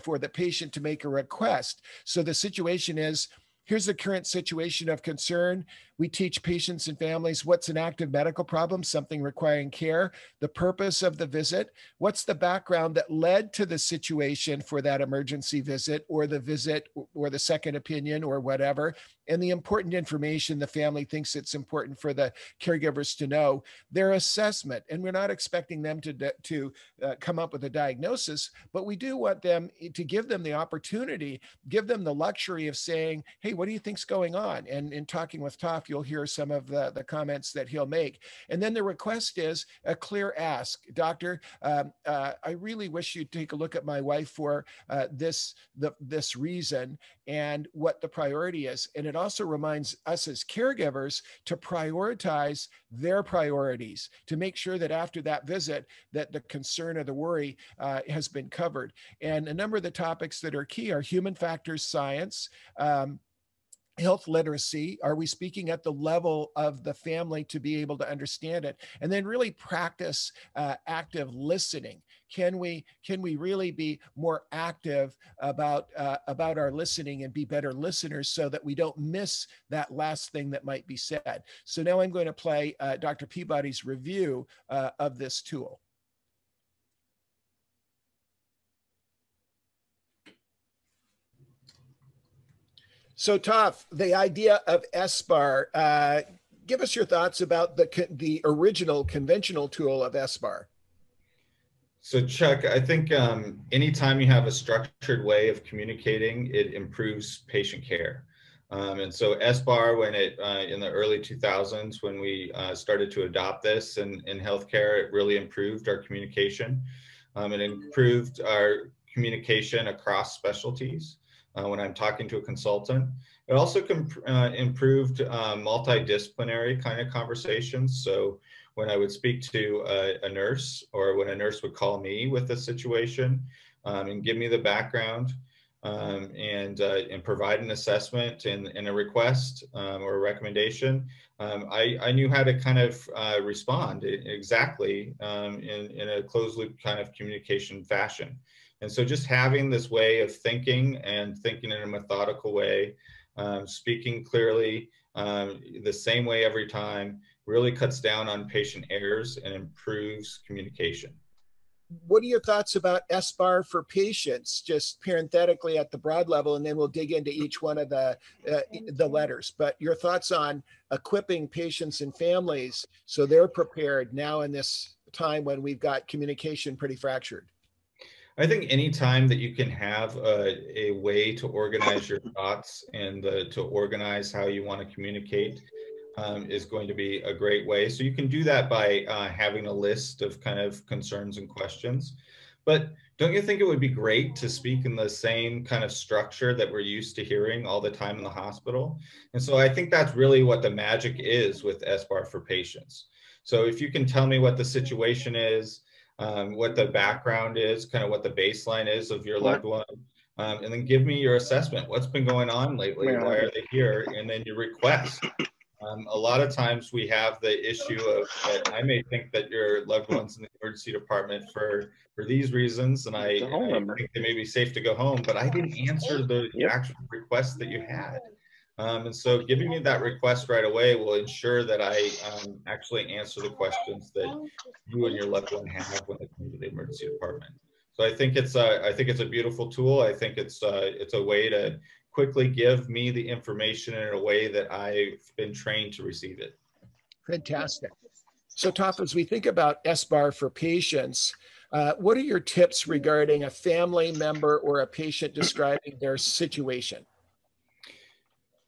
A: for the patient to make a request. So the situation is, here's the current situation of concern. We teach patients and families what's an active medical problem, something requiring care, the purpose of the visit, what's the background that led to the situation for that emergency visit or the second opinion or whatever, and the important information the family thinks it's important for the caregivers to know, their assessment. And we're not expecting them to come up with a diagnosis, but we do want them to give them the opportunity, give them the luxury of saying, hey, what do you think's going on? And in talking with Toph, you'll hear some of the comments that he'll make. And then the request is a clear ask. Doctor, I really wish you'd take a look at my wife for this reason and what the priority is. And it also reminds us as caregivers to prioritize their priorities, to make sure that after that visit, that the concern or the worry has been covered. And a number of the topics that are key are human factors science, health literacy. Are we speaking at the level of the family to be able to understand it? And then really practice active listening. Can we really be more active about our listening and be better listeners so that we don't miss that last thing that might be said? So now I'm going to play Dr. Peabody's review of this tool. So Toph, the idea of SBAR, give us your thoughts about the original conventional tool of SBAR.
E: So Chuck, I think anytime you have a structured way of communicating, it improves patient care. And so SBAR, when in the early 2000s, when we started to adopt this in healthcare, it really improved our communication. It improved our communication across specialties. When I'm talking to a consultant. It also improved multidisciplinary kind of conversations. So when I would speak to a nurse, or when a nurse would call me with a situation and give me the background and provide an assessment and a request or a recommendation, I knew how to kind of respond exactly in a closed loop kind of communication fashion. And so just having this way of thinking and thinking in a methodical way, speaking clearly the same way every time, really cuts down on patient errors and improves communication.
A: What are your thoughts about SBAR for patients, just parenthetically at the broad level, and then we'll dig into each one of the letters. But your thoughts on equipping patients and families so they're prepared now in this time when we've got communication pretty fractured?
E: I think any time that you can have a way to organize your thoughts and to organize how you want to communicate, is going to be a great way. So you can do that by having a list of kind of concerns and questions. But don't you think it would be great to speak in the same kind of structure that we're used to hearing all the time in the hospital? And so I think that's really what the magic is with SBAR for patients. So if you can tell me what the situation is, what the background is, kind of what the baseline is of your loved one, and then give me your assessment. What's been going on lately? Why are they here? And then your request. A lot of times we have the issue of that I may think that your loved one's in the emergency department for these reasons, and I think they may be safe to go home, but I didn't answer the actual request that you had. And so giving me that request right away will ensure that I actually answer the questions that you and your loved one have when they come to the emergency department. So I think it's a beautiful tool. I think it's a way to quickly give me the information in a way that I've been trained to receive it.
A: Fantastic. So Top, as we think about SBAR for patients, what are your tips regarding a family member or a patient describing their situation?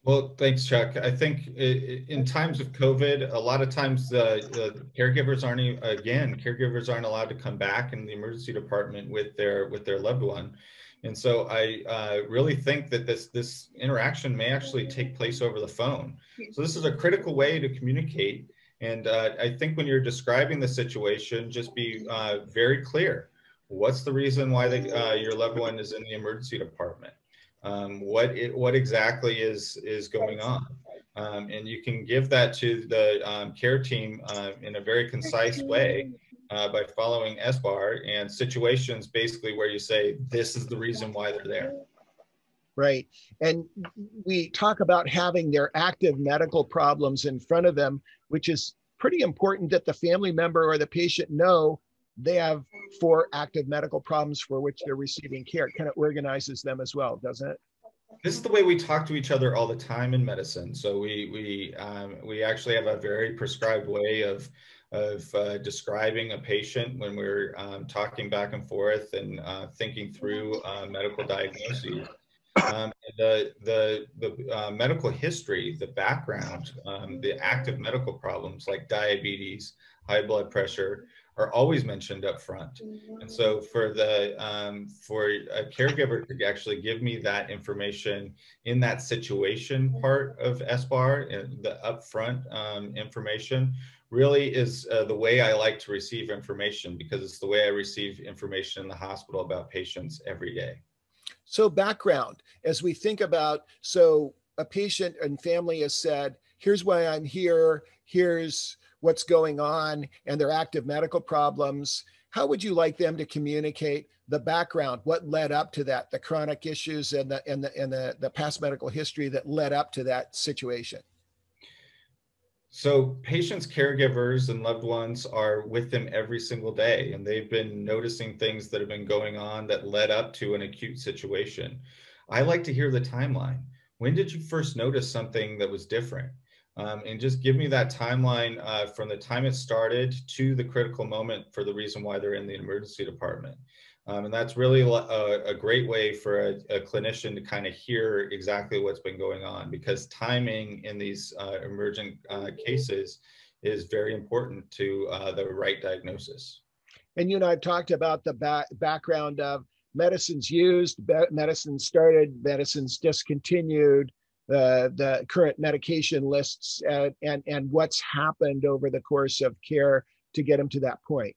E: Well, thanks, Chuck. I think in times of COVID, a lot of times the caregivers aren't allowed to come back in the emergency department with their loved one. And so I really think that this interaction may actually take place over the phone. So this is a critical way to communicate. And I think when you're describing the situation, just be very clear. What's the reason why your loved one is in the emergency department? What exactly is going on? And you can give that to the care team in a very concise way. By following SBAR and situations basically where you say, this is the reason why they're there.
A: Right. And we talk about having their active medical problems in front of them, which is pretty important that the family member or the patient know they have 4 active medical problems for which they're receiving care. It kind of organizes them as well, doesn't it?
E: This is the way we talk to each other all the time in medicine. So we actually have a very prescribed way of describing a patient when we're talking back and forth and thinking through medical diagnoses. The medical history, the background, the active medical problems like diabetes, high blood pressure are always mentioned up front. And so for a caregiver to actually give me that information in that situation part of SBAR, and the upfront information, really is the way I like to receive information, because it's the way I receive information in the hospital about patients every day.
A: So background, as we think about, so a patient and family has said, here's why I'm here, here's what's going on, and their active medical problems. How would you like them to communicate the background, what led up to that, the chronic issues and the past medical history that led up to that situation?
E: So patients, caregivers, and loved ones are with them every single day, and they've been noticing things that have been going on that led up to an acute situation. I like to hear the timeline. When did you first notice something that was different? And just give me that timeline from the time it started to the critical moment for the reason why they're in the emergency department. And that's really a great way for a clinician to kind of hear exactly what's been going on, because timing in these emergent cases is very important to the right diagnosis.
A: And you and I have talked about the background of medicines used, medicines started, medicines discontinued, the current medication lists, and what's happened over the course of care to get them to that point.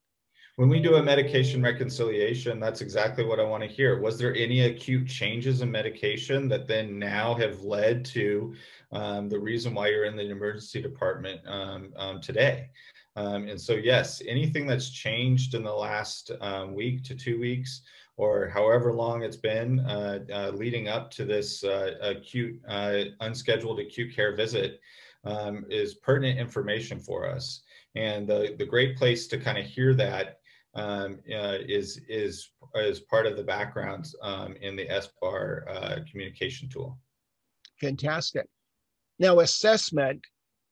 E: When we do a medication reconciliation, that's exactly what I want to hear. Was there any acute changes in medication that then now have led to the reason why you're in the emergency department today? And so, yes, anything that's changed in the last week to 2 weeks, or however long it's been leading up to this unscheduled acute care visit, is pertinent information for us. And the great place to kind of hear that is part of the background in the SBAR communication tool.
A: Fantastic. Now, assessment,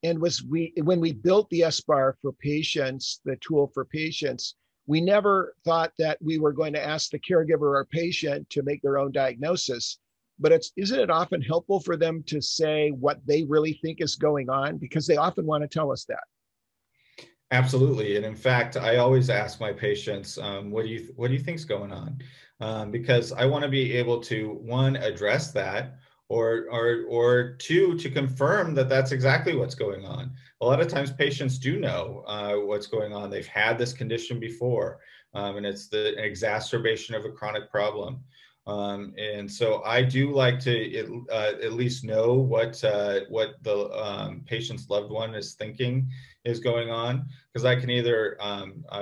A: and when we built the SBAR for patients, the tool for patients, we never thought that we were going to ask the caregiver or patient to make their own diagnosis. but isn't it often helpful for them to say what they really think is going on? Because they often want to tell us that.
E: Absolutely. And in fact, I always ask my patients, what do you think's going on? Because I want to be able to, one, address that, or two, to confirm that that's exactly what's going on. A lot of times patients do know what's going on. They've had this condition before, and it's the exacerbation of a chronic problem. And so I do like to at least know what the patient's loved one is thinking is going on, because I can either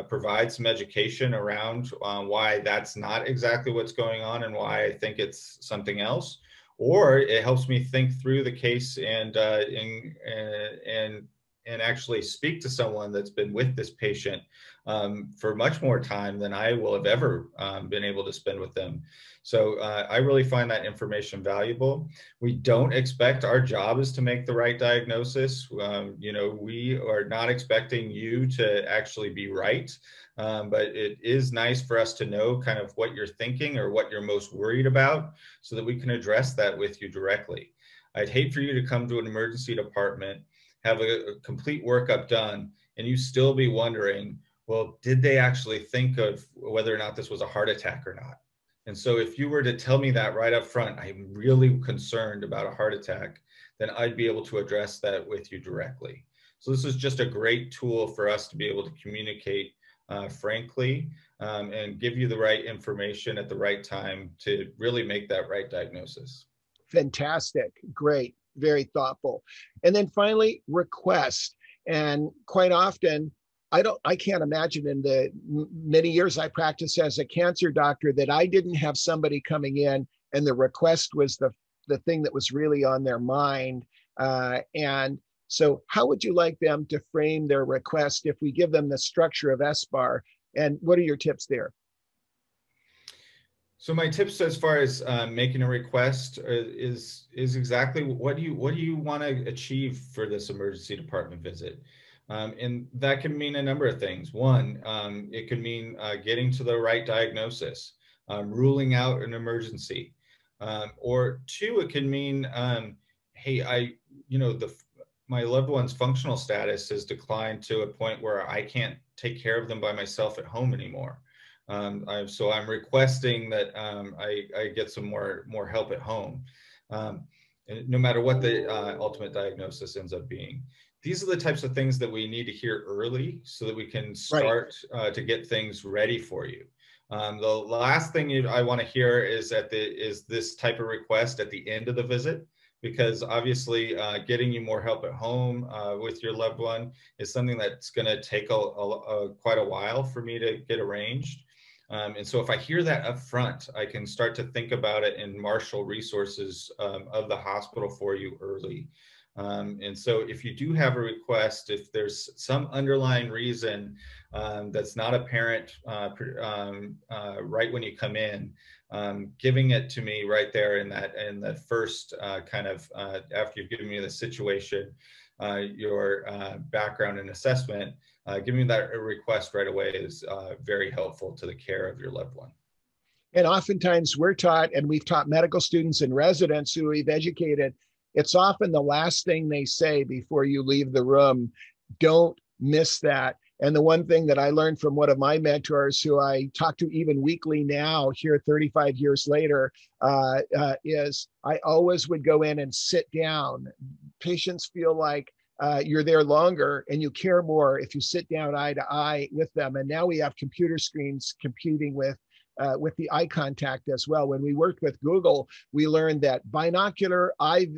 E: provide some education around why that's not exactly what's going on and why I think it's something else, or it helps me think through the case and actually speak to someone that's been with this patient for much more time than I will have ever been able to spend with them. So I really find that information valuable. We don't expect, our job is to make the right diagnosis. You know, we are not expecting you to actually be right, but it is nice for us to know kind of what you're thinking or what you're most worried about, so that we can address that with you directly. I'd hate for you to come to an emergency department, have a complete workup done, and you still be wondering, well, did they actually think of whether or not this was a heart attack or not? And so if you were to tell me that right up front, I'm really concerned about a heart attack, then I'd be able to address that with you directly. So this is just a great tool for us to be able to communicate frankly, and give you the right information at the right time to really make that right diagnosis.
A: Fantastic. Great. Very thoughtful. And then finally, request. And quite often, I can't imagine in the many years I practiced as a cancer doctor that I didn't have somebody coming in and the request was the thing that was really on their mind. And so how would you like them to frame their request if we give them the structure of SBAR? And what are your tips there?
E: So my tips as far as making a request is exactly what do you want to achieve for this emergency department visit? And that can mean a number of things. One, it could mean getting to the right diagnosis, ruling out an emergency. Or two, it can mean, hey, my loved one's functional status has declined to a point where I can't take care of them by myself at home anymore. So I'm requesting that I get some more help at home, no matter what the ultimate diagnosis ends up being. These are the types of things that we need to hear early so that we can start to get things ready for you. The last thing I want to hear is this type of request at the end of the visit, because obviously getting you more help at home with your loved one is something that's going to take quite a while for me to get arranged. And so if I hear that up front, I can start to think about it and marshal resources of the hospital for you early. And so if you do have a request, if there's some underlying reason that's not apparent right when you come in, giving it to me right there in that first after you've given me the situation, your background and assessment, giving me that request right away is very helpful to the care of your loved one.
A: And oftentimes we're taught, and we've taught medical students and residents who we've educated, it's often the last thing they say before you leave the room. Don't miss that. And the one thing that I learned from one of my mentors, who I talk to even weekly now here 35 years later, is I always would go in and sit down. Patients feel like you're there longer and you care more if you sit down eye to eye with them. And now we have computer screens competing with the eye contact as well. When we worked with Google, we learned that binocular eye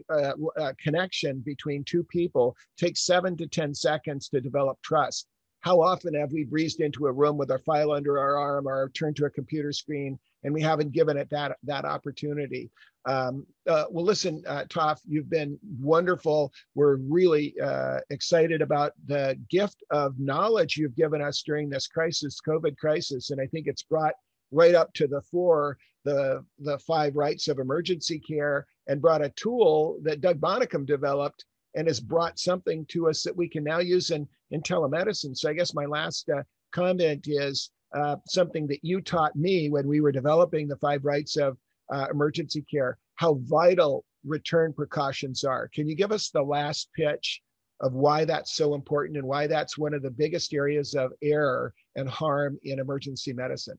A: connection between two people takes 7 to 10 seconds to develop trust. How often have we breezed into a room with our file under our arm or turned to a computer screen and we haven't given it that opportunity? Well, listen, Toph, you've been wonderful. We're really excited about the gift of knowledge you've given us during this crisis, COVID crisis. And I think it's brought right up to the fore the 5 rights of emergency care, and brought a tool that Doug Bonacum developed and has brought something to us that we can now use in telemedicine. So I guess my last comment is something that you taught me when we were developing the 5 rights of emergency care. how vital return precautions are. Can you give us the last pitch of why that's so important and why that's one of the biggest areas of error and harm in emergency medicine?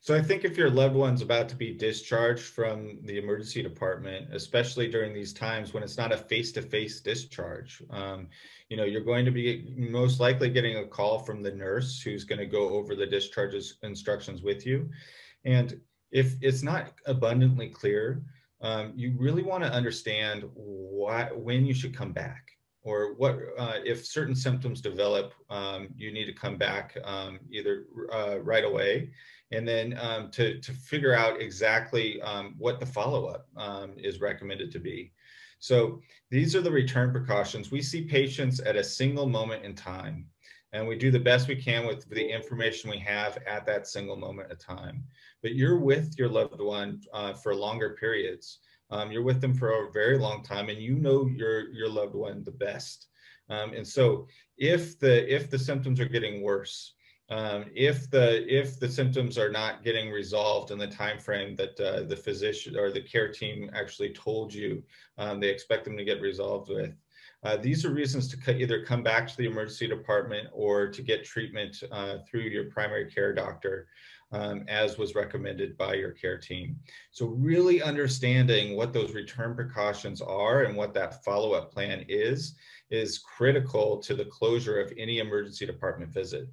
E: So I think if your loved one's about to be discharged from the emergency department, especially during these times when it's not a face-to-face discharge, you're going to be most likely getting a call from the nurse who's going to go over the discharge instructions with you. And if it's not abundantly clear, you really want to understand when you should come back, or what if certain symptoms develop, you need to come back either right away, and then to figure out exactly what the follow-up is recommended to be. So these are the return precautions. We see patients at a single moment in time, and we do the best we can with the information we have at that single moment of time. But you're with your loved one for longer periods. You're with them for a very long time, and you know your loved one the best. And so if the symptoms are getting worse, if the symptoms are not getting resolved in the time frame that the physician or the care team actually told you they expect them to get resolved with, these are reasons to either come back to the emergency department or to get treatment through your primary care doctor, as was recommended by your care team. So really understanding what those return precautions are and what that follow-up plan is critical to the closure of any emergency department visit,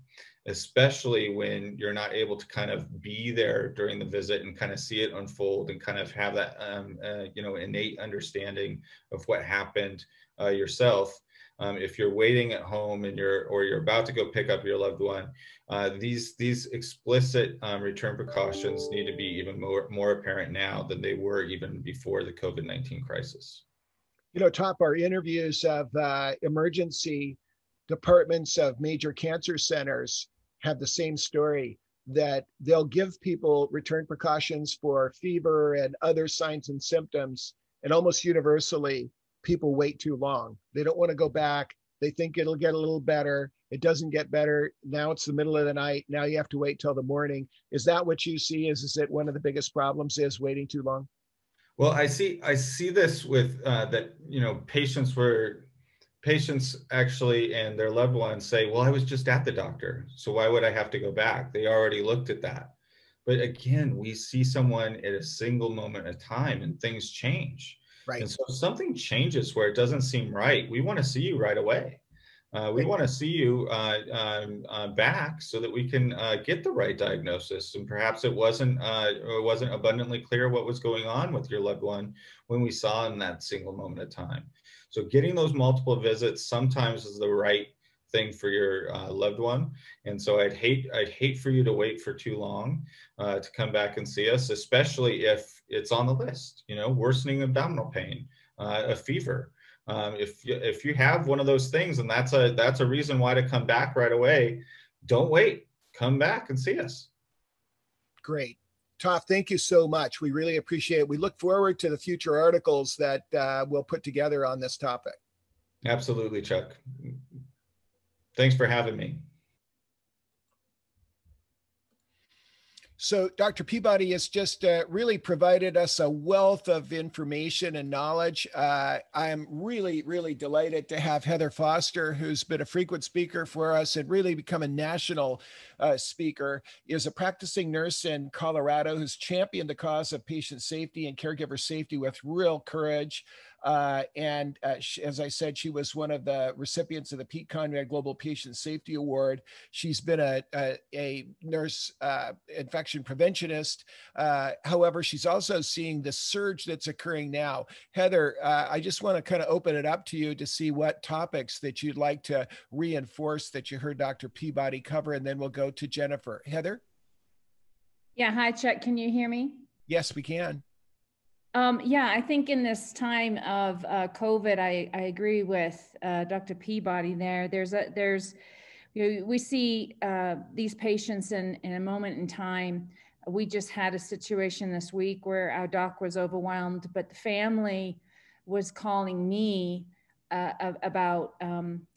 E: especially when you're not able to kind of be there during the visit and kind of see it unfold and kind of have that innate understanding of what happened yourself. If you're waiting at home and you're about to go pick up your loved one, these explicit return precautions need to be even more apparent now than they were even before the COVID-19 crisis.
A: Top our interviews of emergency departments of major cancer centers have the same story, that they'll give people return precautions for fever and other signs and symptoms, and almost universally, people wait too long. They don't want to go back. They think it'll get a little better. It doesn't get better. Now it's the middle of the night. Now you have to wait till the morning. Is that what you see? Is it one of the biggest problems is waiting too long?
E: Well, I see this with that, patients actually and their loved ones say, well, I was just at the doctor, so why would I have to go back? They already looked at that. But again, we see someone at a single moment of time and things change.
A: Right.
E: And so if something changes where it doesn't seem right, we want to see you right away. We want to see you back so that we can get the right diagnosis. And perhaps it wasn't abundantly clear what was going on with your loved one when we saw in that single moment of time. So getting those multiple visits sometimes is the right thing for your loved one. And so I'd hate for you to wait for too long to come back and see us, especially if it's on the list, worsening abdominal pain, a fever. If you have one of those things, and that's a reason why to come back right away, don't wait, come back and see us.
A: Great. Toph, thank you so much. We really appreciate it. We look forward to the future articles that we'll put together on this topic.
E: Absolutely, Chuck. Thanks for having me.
A: So Dr. Peabody has just really provided us a wealth of information and knowledge. I'm really, really delighted to have Heather Foster, who's been a frequent speaker for us and really become a national speaker, is a practicing nurse in Colorado who's championed the cause of patient safety and caregiver safety with real courage. As I said, she was one of the recipients of the Pete Conrad Global Patient Safety Award. She's been a nurse infection preventionist. However, she's also seeing the surge that's occurring now. Heather, I just want to kind of open it up to you to see what topics that you'd like to reinforce that you heard Dr. Peabody cover, and then we'll go to Jennifer. Heather?
F: Yeah, hi, Chuck. Can you hear me?
A: Yes, we can.
F: Yeah, I think in this time of COVID, I agree with Dr. Peabody there. We see these patients in a moment in time. We just had a situation this week where our doc was overwhelmed, but the family was calling me about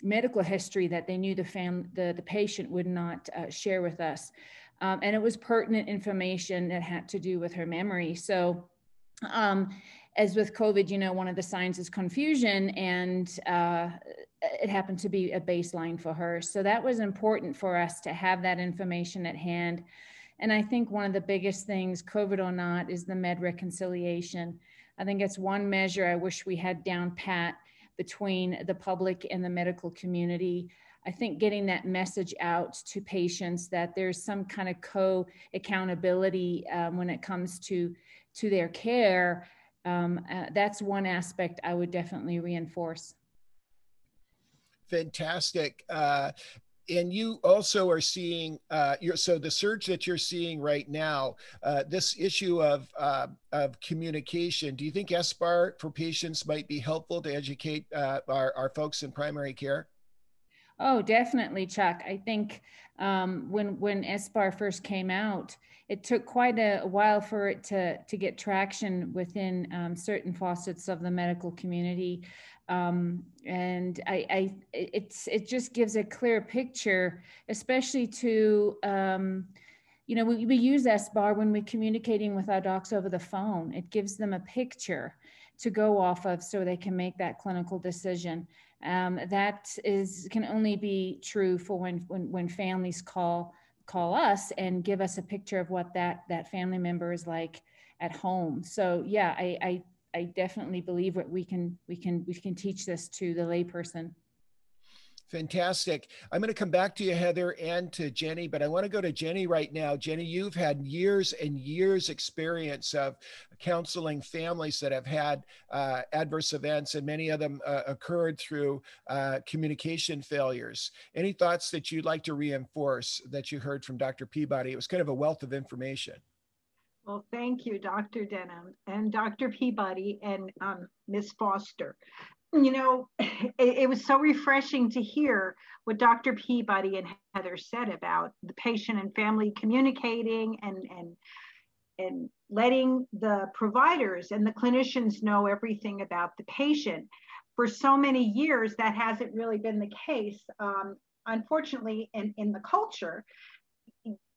F: medical history that they knew the patient would not share with us. And it was pertinent information that had to do with her memory. So As with COVID, you know, one of the signs is confusion, and it happened to be a baseline for her. So that was important for us to have that information at hand. And I think one of the biggest things, COVID or not, is the med reconciliation. I think it's one measure I wish we had down pat between the public and the medical community. I think getting that message out to patients that there's some kind of co-accountability when it comes to their care, that's one aspect I would definitely reinforce.
A: Fantastic. And you also are seeing, so the surge that you're seeing right now, this issue of communication, do you think SBAR for patients might be helpful to educate our folks in primary care?
F: Oh, definitely, Chuck. I think when SBAR first came out, it took quite a while for it to get traction within certain facets of the medical community. And it just gives a clear picture, especially to, you know, we use SBAR when we're communicating with our docs over the phone. It gives them a picture to go off of so they can make that clinical decision. That can only be true for when families call us and give us a picture of what that family member is like at home. So yeah, I definitely believe that we can teach this to the layperson.
A: Fantastic. I'm going to come back to you, Heather, and to Jenny, but I want to go to Jenny right now. Jenny, you've had years and years experience of counseling families that have had adverse events, and many of them occurred through communication failures. Any thoughts that you'd like to reinforce that you heard from Dr. Peabody? It was kind of a wealth of information.
B: Well, thank you, Dr. Denham and Dr. Peabody and Ms. Foster. You know, it was so refreshing to hear what Dr. Peabody and Heather said about the patient and family communicating and letting the providers and the clinicians know everything about the patient. For so many years, that hasn't really been the case. Unfortunately, in the culture,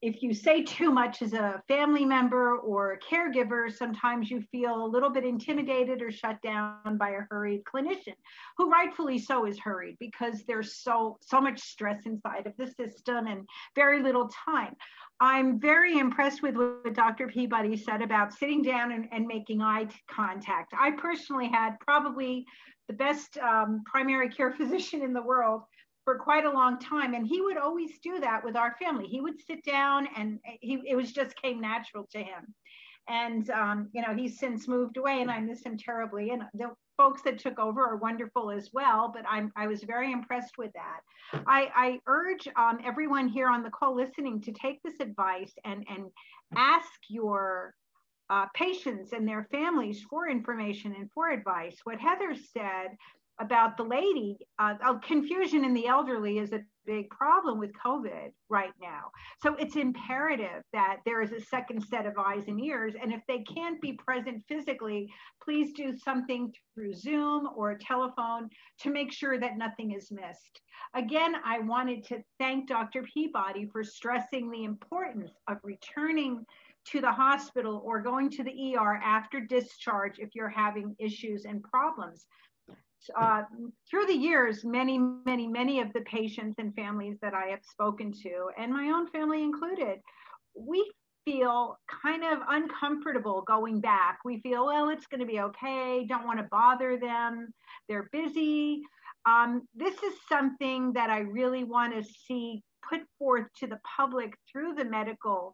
B: if you say too much as a family member or a caregiver, sometimes you feel a little bit intimidated or shut down by a hurried clinician, who rightfully so is hurried because there's so much stress inside of the system and very little time. I'm very impressed with what Dr. Peabody said about sitting down and making eye contact. I personally had probably the best primary care physician in the world for quite a long time. And he would always do that with our family. He would sit down and it just came natural to him. And, you know, he's since moved away and I miss him terribly. And the folks that took over are wonderful as well, but I was very impressed with that. I urge everyone here on the call listening to take this advice and ask your patients and their families for information and for advice. What Heather said about the lady, confusion in the elderly is a big problem with COVID right now. So it's imperative that there is a second set of eyes and ears. And if they can't be present physically, please do something through Zoom or telephone to make sure that nothing is missed. Again, I wanted to thank Dr. Peabody for stressing the importance of returning to the hospital or going to the ER after discharge if you're having issues and problems. Through the years, many of the patients and families that I have spoken to, and my own family included, we feel kind of uncomfortable going back. We feel, well, it's going to be okay. Don't want to bother them. They're busy. This is something that I really want to see put forth to the public through the medical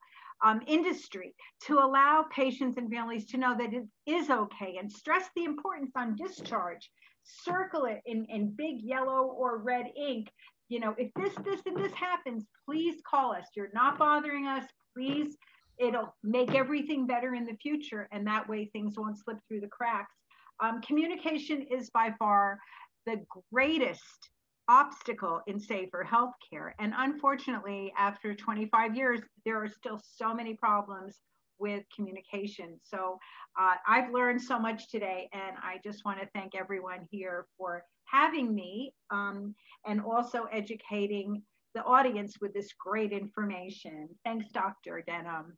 B: industry to allow patients and families to know that it is okay and stress the importance on discharge. Circle it in big yellow or red ink. You know, if this and this happens, please call us. You're not bothering us. Please, it'll make everything better in the future. And that way things won't slip through the cracks. Communication is by far the greatest obstacle in safer healthcare. And unfortunately, after 25 years, there are still so many problems with communication. So I've learned so much today, and I just want to thank everyone here for having me and also educating the audience with this great information. Thanks, Dr. Denham.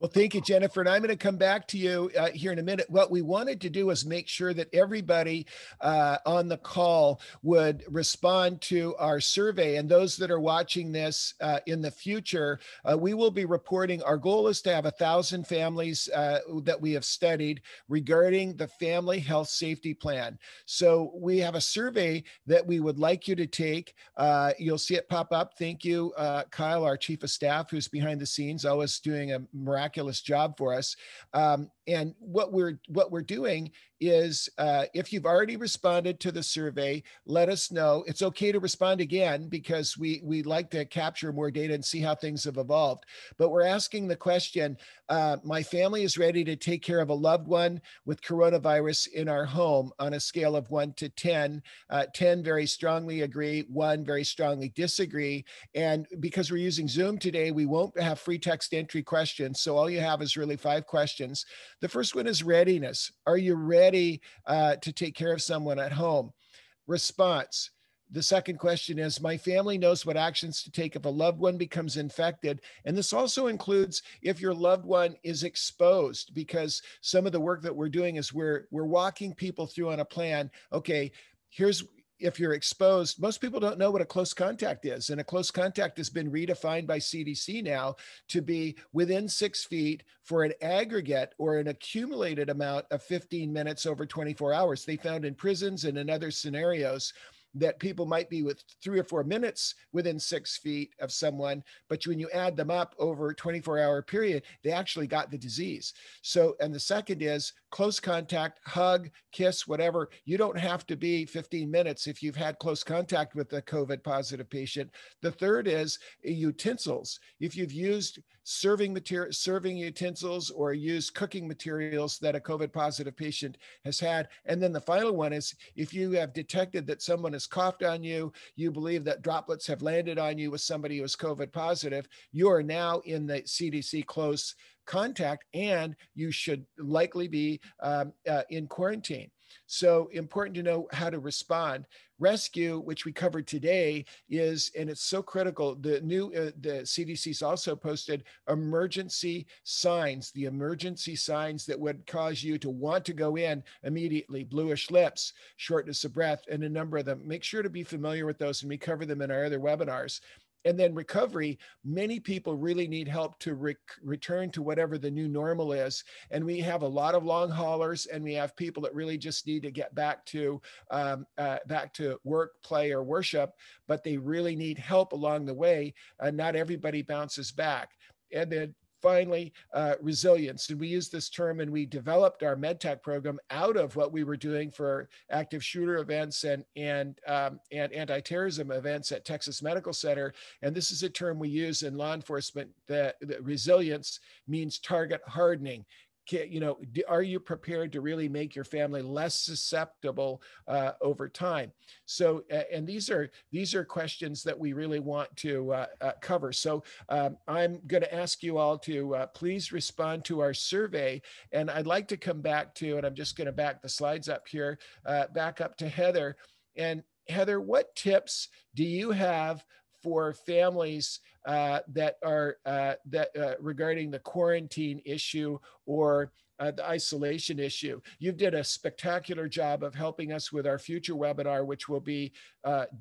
A: Well, thank you, Jennifer. And I'm going to come back to you here in a minute. What we wanted to do is make sure that everybody on the call would respond to our survey. And those that are watching this in the future, we will be reporting. Our goal is to have 1,000 families that we have studied regarding the Family Health Safety Plan. So we have a survey that we would like you to take. You'll see it pop up. Thank you, Kyle, our Chief of Staff, who's behind the scenes, always doing a miraculous job for us. And what we're doing is if you've already responded to the survey, let us know. It's okay to respond again because we like to capture more data and see how things have evolved. But we're asking the question, my family is ready to take care of a loved one with coronavirus in our home on a scale of 1 to 10. 10 very strongly agree, 1 very strongly disagree. And because we're using Zoom today, we won't have free text entry questions. So all you have is really 5 questions. The first one is readiness. Are you ready to take care of someone at home? Response. The second question is, my family knows what actions to take if a loved one becomes infected. And this also includes if your loved one is exposed, because some of the work that we're doing is we're walking people through on a plan. Okay, here's if you're exposed. Most people don't know what a close contact is. And a close contact has been redefined by CDC now to be within 6 feet for an aggregate or an accumulated amount of 15 minutes over 24 hours. They found in prisons and in other scenarios that people might be with 3 or 4 minutes within 6 feet of someone, but when you add them up over a 24-hour period, they actually got the disease. So, and the second is close contact, hug, kiss, whatever. You don't have to be 15 minutes if you've had close contact with a COVID positive patient. The third is utensils. If you've used serving utensils or used cooking materials that a COVID positive patient has had. And then the final one is if you have detected that someone has coughed on you, you believe that droplets have landed on you with somebody who is COVID positive, you are now in the CDC close contact and you should likely be in quarantine. So important to know how to respond. Rescue, which we covered today, is, and it's so critical, the CDC's also posted emergency signs, the emergency signs that would cause you to want to go in immediately: bluish lips, shortness of breath, and a number of them. Make sure to be familiar with those, and we cover them in our other webinars. And then recovery, many people really need help to return to whatever the new normal is. And we have a lot of long haulers, and we have people that really just need to get back to work, play, or worship, but they really need help along the way. Not everybody bounces back. And then finally, resilience. And we use this term, and we developed our MedTech program out of what we were doing for active shooter events and anti-terrorism events at Texas Medical Center. And this is a term we use in law enforcement. That resilience means target hardening. Are you prepared to really make your family less susceptible over time? So, and these are questions that we really want to cover. So I'm going to ask you all to please respond to our survey. And I'd like to come back to, and I'm just going to back the slides up here, back up to Heather. And Heather, what tips do you have for families that are regarding the quarantine issue or the isolation issue? You did a spectacular job of helping us with our future webinar, which will be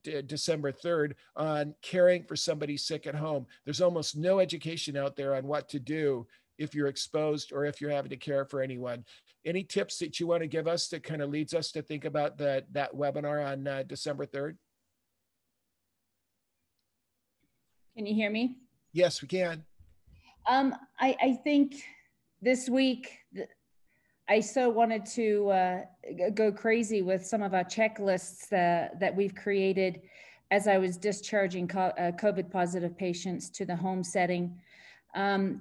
A: December 3rd, on caring for somebody sick at home. There's almost no education out there on what to do if you're exposed or if you're having to care for anyone. Any tips that you want to give us that kind of leads us to think about that webinar on December 3rd?
F: Can you hear me?
A: Yes, we can.
F: I think this week, I so wanted to go crazy with some of our checklists that we've created as I was discharging COVID positive patients to the home setting.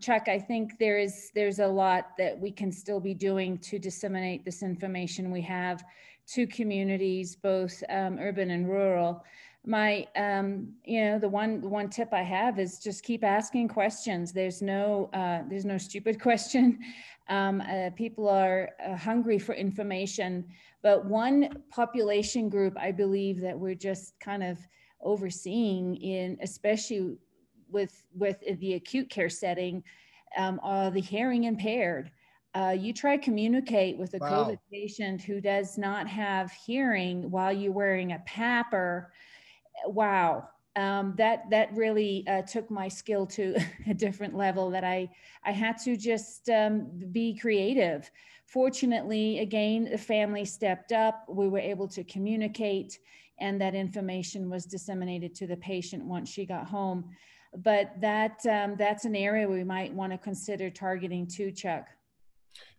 F: Chuck, I think there's a lot that we can still be doing to disseminate this information we have to communities, both urban and rural. My, the one tip I have is just keep asking questions. There's no stupid question. People are hungry for information, but one population group I believe that we're just kind of overseeing especially with the acute care setting, are the hearing impaired. You try to communicate with a
A: Wow.
F: COVID patient who does not have hearing while you're wearing a PAPR. Wow. That really took my skill to a different level, that I had to just be creative. Fortunately, again, the family stepped up. We were able to communicate, and that information was disseminated to the patient once she got home. But that's an area we might want to consider targeting too, Chuck.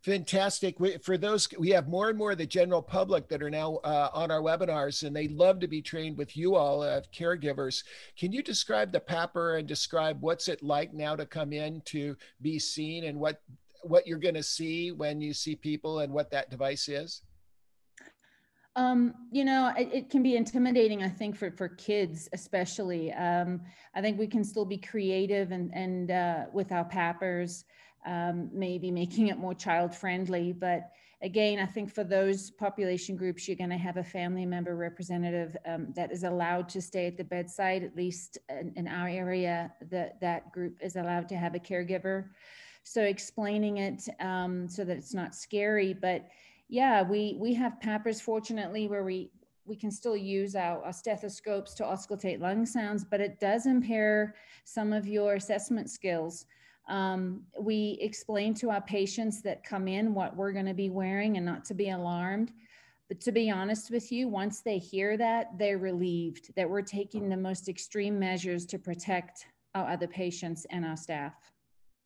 A: Fantastic. For those, we have more and more of the general public that are now on our webinars, and they love to be trained with you all, caregivers. Can you describe the PAPR and describe what's it like now to come in to be seen, and what you're going to see when you see people, and what that device is?
F: You know, it can be intimidating, I think, for kids, especially. I think we can still be creative and with our PAPRs, maybe making it more child friendly. But again, I think for those population groups, you're going to have a family member representative that is allowed to stay at the bedside. At least in our area, that group is allowed to have a caregiver. So explaining it so that it's not scary. But yeah, we have PAPRs, fortunately, where we can still use our stethoscopes to auscultate lung sounds, but it does impair some of your assessment skills. We explain to our patients that come in what we're going to be wearing and not to be alarmed. But to be honest with you, once they hear that, they're relieved that we're taking the most extreme measures to protect our other patients and our staff.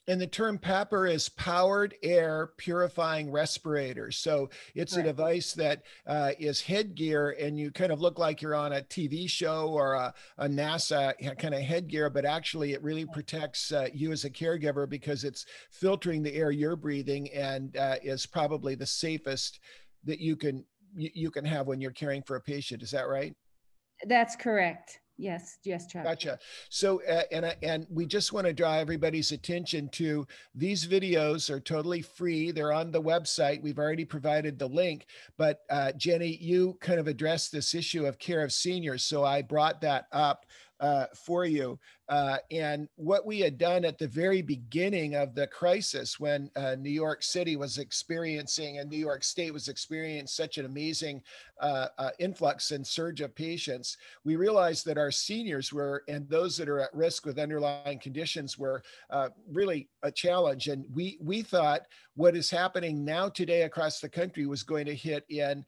A: And the term PAPR is Powered Air Purifying Respirator. So it's a device that is headgear, and you kind of look like you're on a TV show or a NASA kind of headgear, but actually it really protects you as a caregiver, because it's filtering the air you're breathing, and is probably the safest that you can have when you're caring for a patient. Is that right?
F: That's correct. Yes, Chuck.
A: Gotcha. So, and we just want to draw everybody's attention to these videos are totally free. They're on the website. We've already provided the link, but Jenny, you kind of addressed this issue of care of seniors. So I brought that up for you. And what we had done at the very beginning of the crisis, when New York City was experiencing, and New York State was experiencing such an amazing influx and surge of patients, we realized that our seniors were, and those that are at risk with underlying conditions, were really a challenge. And we thought what is happening now today across the country was going to hit in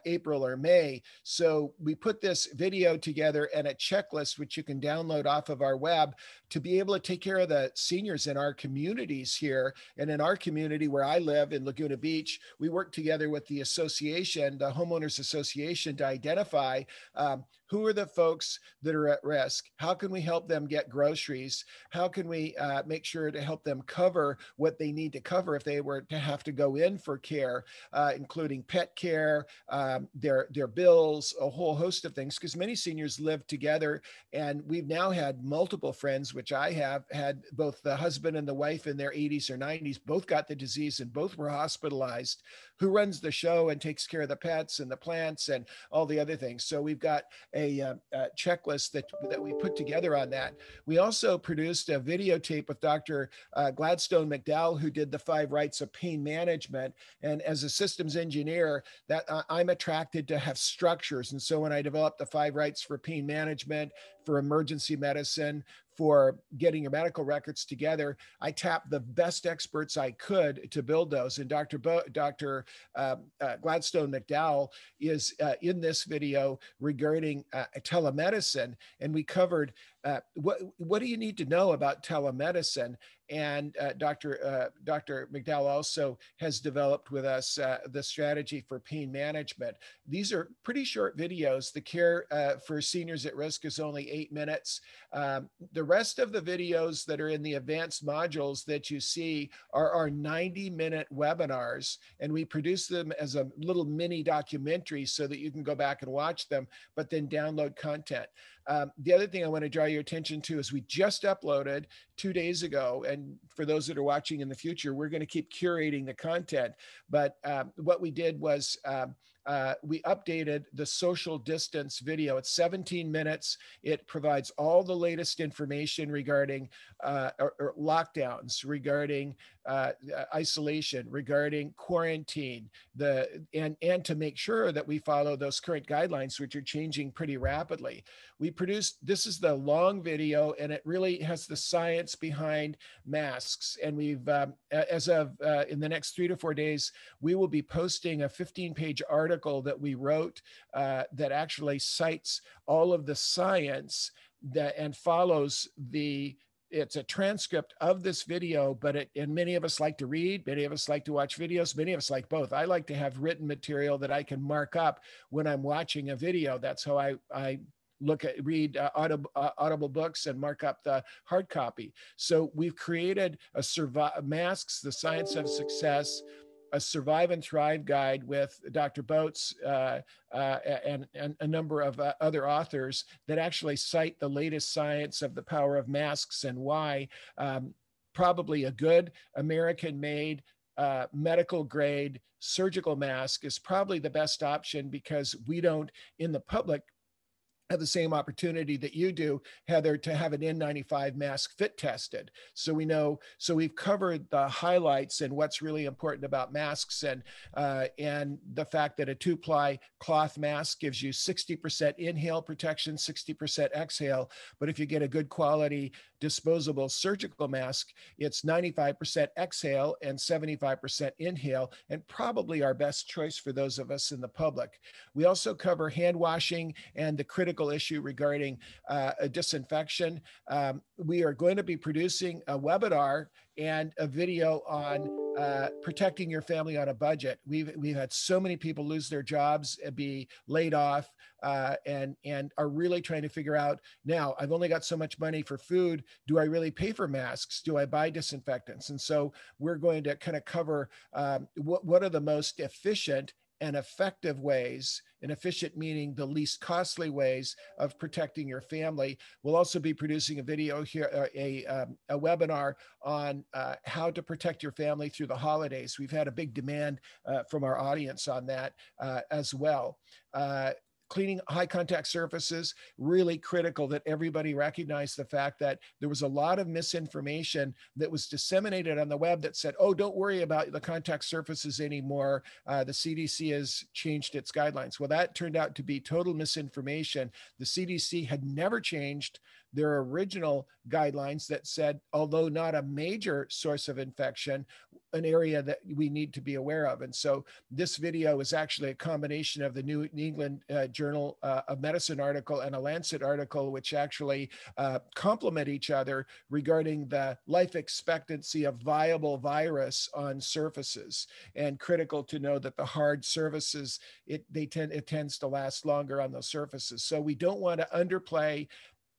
A: April or May. So we put this video together and a checklist, which you can download off of our web, to be able to take care of the seniors in our communities here. And in our community where I live in Laguna Beach, we work together with the association, the Homeowners Association, to identify who are the folks that are at risk. How can we help them get groceries? How can we make sure to help them cover what they need to cover if they were to have to go in for care, including pet care, their bills, a whole host of things, because many seniors live together. And we've now had multiple friends, which I have had, both the husband and the wife in their 80s or 90s, both got the disease and both were hospitalized. Who runs the show and takes care of the pets and the plants and all the other things? So we've got a checklist that we put together on that. We also produced a videotape with Dr. Gladstone McDowell, who did the 5 rights of pain management. And as a systems engineer, that I'm attracted to have structures. And so when I developed the 5 rights for pain management, for emergency medicine, for getting your medical records together, I tapped the best experts I could to build those. And Dr. Gladstone McDowell is in this video regarding telemedicine. And we covered what do you need to know about telemedicine? And Dr. McDowell also has developed with us the strategy for pain management. These are pretty short videos. The care for seniors at risk is only 8 minutes. The rest of the videos that are in the advanced modules that you see are our 90-minute webinars, and we produce them as a little mini documentary so that you can go back and watch them, but then download content. The other thing I want to draw your attention to is we just uploaded 2 days ago, and for those that are watching in the future, we're going to keep curating the content. But what we did was we updated the social distance video. It's 17 minutes. It provides all the latest information regarding or lockdowns, regarding isolation, regarding quarantine, and to make sure that we follow those current guidelines, which are changing pretty rapidly. We produced, this is the long video, and it really has the science behind masks. And we've, as of in the next 3 to 4 days, we will be posting a 15-page article that we wrote that actually cites all of the science that and follows it's a transcript of this video, but and many of us like to read, many of us like to watch videos, many of us like both. I like to have written material that I can mark up when I'm watching a video. That's how I read audible books and mark up the hard copy. So we've created masks, the science of success, a survive and thrive guide with Dr. Boats and a number of other authors that actually cite the latest science of the power of masks and why probably a good American-made medical grade surgical mask is probably the best option, because we don't, in the public, have the same opportunity that you do, Heather, to have an N95 mask fit tested. So we know, so we've covered the highlights and what's really important about masks, and the fact that a 2-ply cloth mask gives you 60% inhale protection, 60% exhale. But if you get a good quality disposable surgical mask, it's 95% exhale and 75% inhale, and probably our best choice for those of us in the public. We also cover hand washing and the critical issue regarding disinfection. We are going to be producing a webinar and a video on protecting your family on a budget. We've had so many people lose their jobs, be laid off, and are really trying to figure out, now I've only got so much money for food. Do I really pay for masks? Do I buy disinfectants? And so we're going to kind of cover what are the most efficient and effective ways, and efficient meaning the least costly ways of protecting your family. We'll also be producing a video here, a webinar on how to protect your family through the holidays. We've had a big demand from our audience on that as well. Cleaning high contact surfaces, really critical that everybody recognize the fact that there was a lot of misinformation that was disseminated on the web that said, oh, don't worry about the contact surfaces anymore. The CDC has changed its guidelines. Well, that turned out to be total misinformation. The CDC had never changed their original guidelines that said, although not a major source of infection, an area that we need to be aware of. And so this video is actually a combination of the New England Journal of Medicine article and a Lancet article, which actually complement each other regarding the life expectancy of viable virus on surfaces. And critical to know that the hard surfaces, it tends to last longer on those surfaces. So we don't want to underplay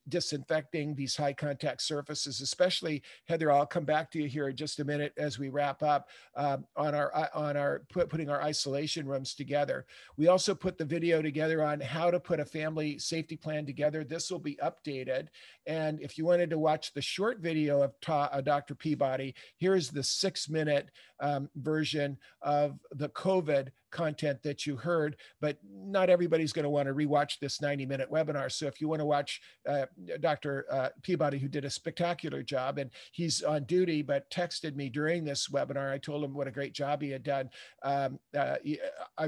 A: disinfecting these high contact surfaces, especially, Heather, I'll come back to you here in just a minute as we wrap up on our putting our isolation rooms together. We also put the video together on how to put a family safety plan together. This will be updated. And if you wanted to watch the short video of Dr. Peabody, here's the 6-minute version of the COVID content that you heard, but not everybody's going to want to rewatch this 90-minute webinar. So if you want to watch Dr. Peabody, who did a spectacular job, and he's on duty, but texted me during this webinar, I told him what a great job he had done. I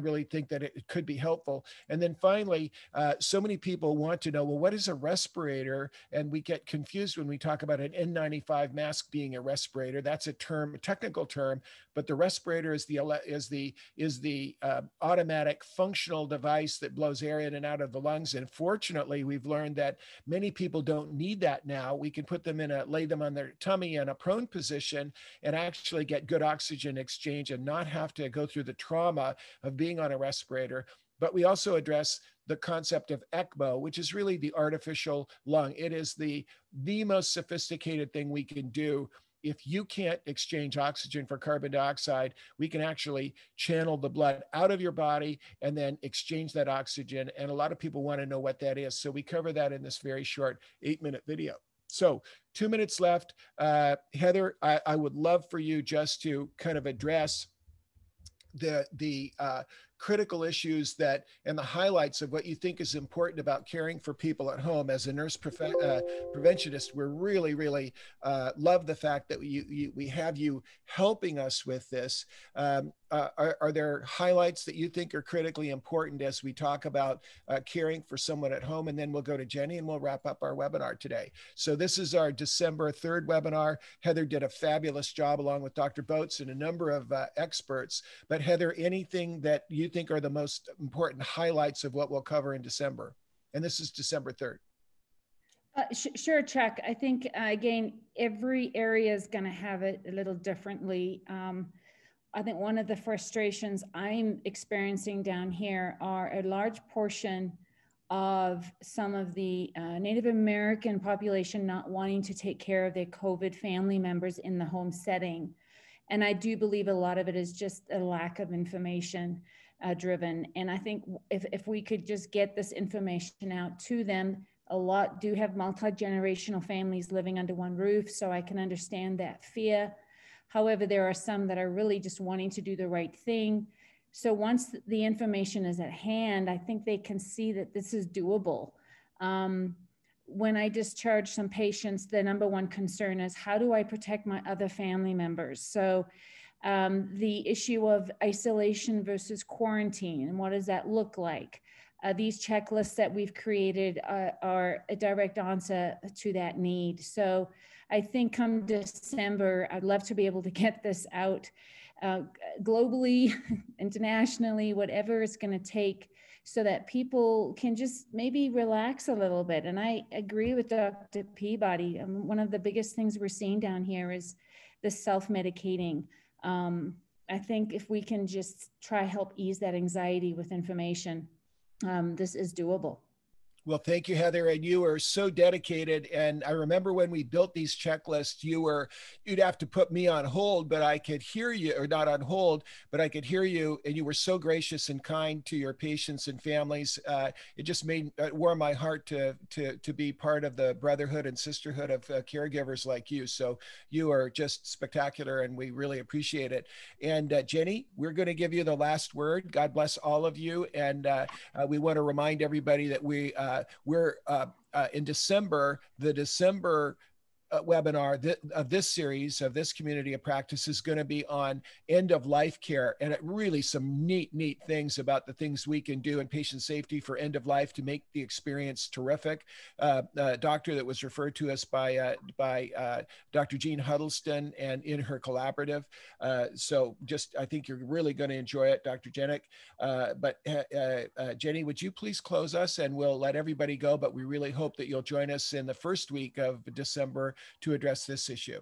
A: really think that it could be helpful. And then finally, so many people want to know, well, what is a respirator? And we get confused when we talk about an N95 mask being a respirator. That's a term, a technical term, but the respirator is the automatic functional device that blows air in and out of the lungs. And fortunately, we've learned that many people don't need that now. We can put them lay them on their tummy in a prone position and actually get good oxygen exchange and not have to go through the trauma of being on a respirator. But we also address the concept of Ecmo, which is really the artificial lung. It is the most sophisticated thing we can do. If you can't exchange oxygen for carbon dioxide, we can actually channel the blood out of your body and then exchange that oxygen. And a lot of people want to know what that is. So we cover that in this very short 8-minute video. So 2 minutes left. Heather, I would love for you just to kind of address the critical issues that, and the highlights of what you think is important about caring for people at home. As a nurse preventionist, we're really love the fact that we have you helping us with this. Are there highlights that you think are critically important as we talk about caring for someone at home? And then we'll go to Jenny and we'll wrap up our webinar today. So this is our December 3rd webinar. Heather did a fabulous job along with Dr. Boats and a number of experts. But Heather, anything that you think are the most important highlights of what we'll cover in December? And this is December 3rd.
F: Sure, Chuck. I think, again, every area is going to have it a little differently. I think one of the frustrations I'm experiencing down here are a large portion of some of the Native American population not wanting to take care of their COVID family members in the home setting. And I do believe a lot of it is just a lack of information driven. And I think if we could just get this information out to them, a lot do have multi-generational families living under one roof, so I can understand that fear. However, there are some that are really just wanting to do the right thing. So once the information is at hand, I think they can see that this is doable. When I discharge some patients, the number one concern is, how do I protect my other family members? So the issue of isolation versus quarantine, and what does that look like? These checklists that we've created are a direct answer to that need. So I think come December, I'd love to be able to get this out globally, internationally, whatever it's going to take, so that people can just maybe relax a little bit. And I agree with Dr. Peabody. One of the biggest things we're seeing down here is the self-medicating. I think if we can just try help ease that anxiety with information, this is doable.
A: Well, thank you, Heather. And you are so dedicated. And I remember when we built these checklists, you'd have to put me on hold, but I could hear you, or not on hold, but I could hear you. And you were so gracious and kind to your patients and families. It just warmed my heart to be part of the brotherhood and sisterhood of caregivers like you. So you are just spectacular, and we really appreciate it. And Jenny, we're going to give you the last word. God bless all of you. And we want to remind everybody that we're in December, the December webinar of this series, of this community of practice, is going to be on end of life care, and really some neat things about the things we can do in patient safety for end of life to make the experience terrific. Doctor that was referred to us by Dr. Jean Huddleston and in her collaborative. So just, I think you're really going to enjoy it, Dr. Jenick. But Jenny, would you please close us, and we'll let everybody go, but we really hope that you'll join us in the first week of December to address this issue.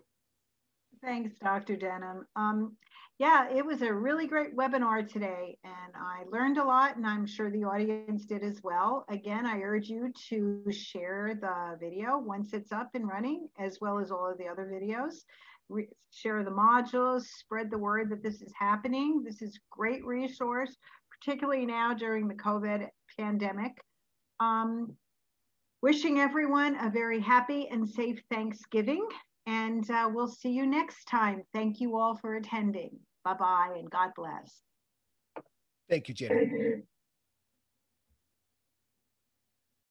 B: Thanks, Dr. Denham. Yeah, it was a really great webinar today, and I learned a lot, and I'm sure the audience did as well. Again, I urge you to share the video once it's up and running, as well as all of the other videos. Share the modules, spread the word that this is happening. This is a great resource, particularly now during the COVID pandemic. Wishing everyone a very happy and safe Thanksgiving, and we'll see you next time. Thank you all for attending. Bye-bye, and God bless.
A: Thank you, Jenny.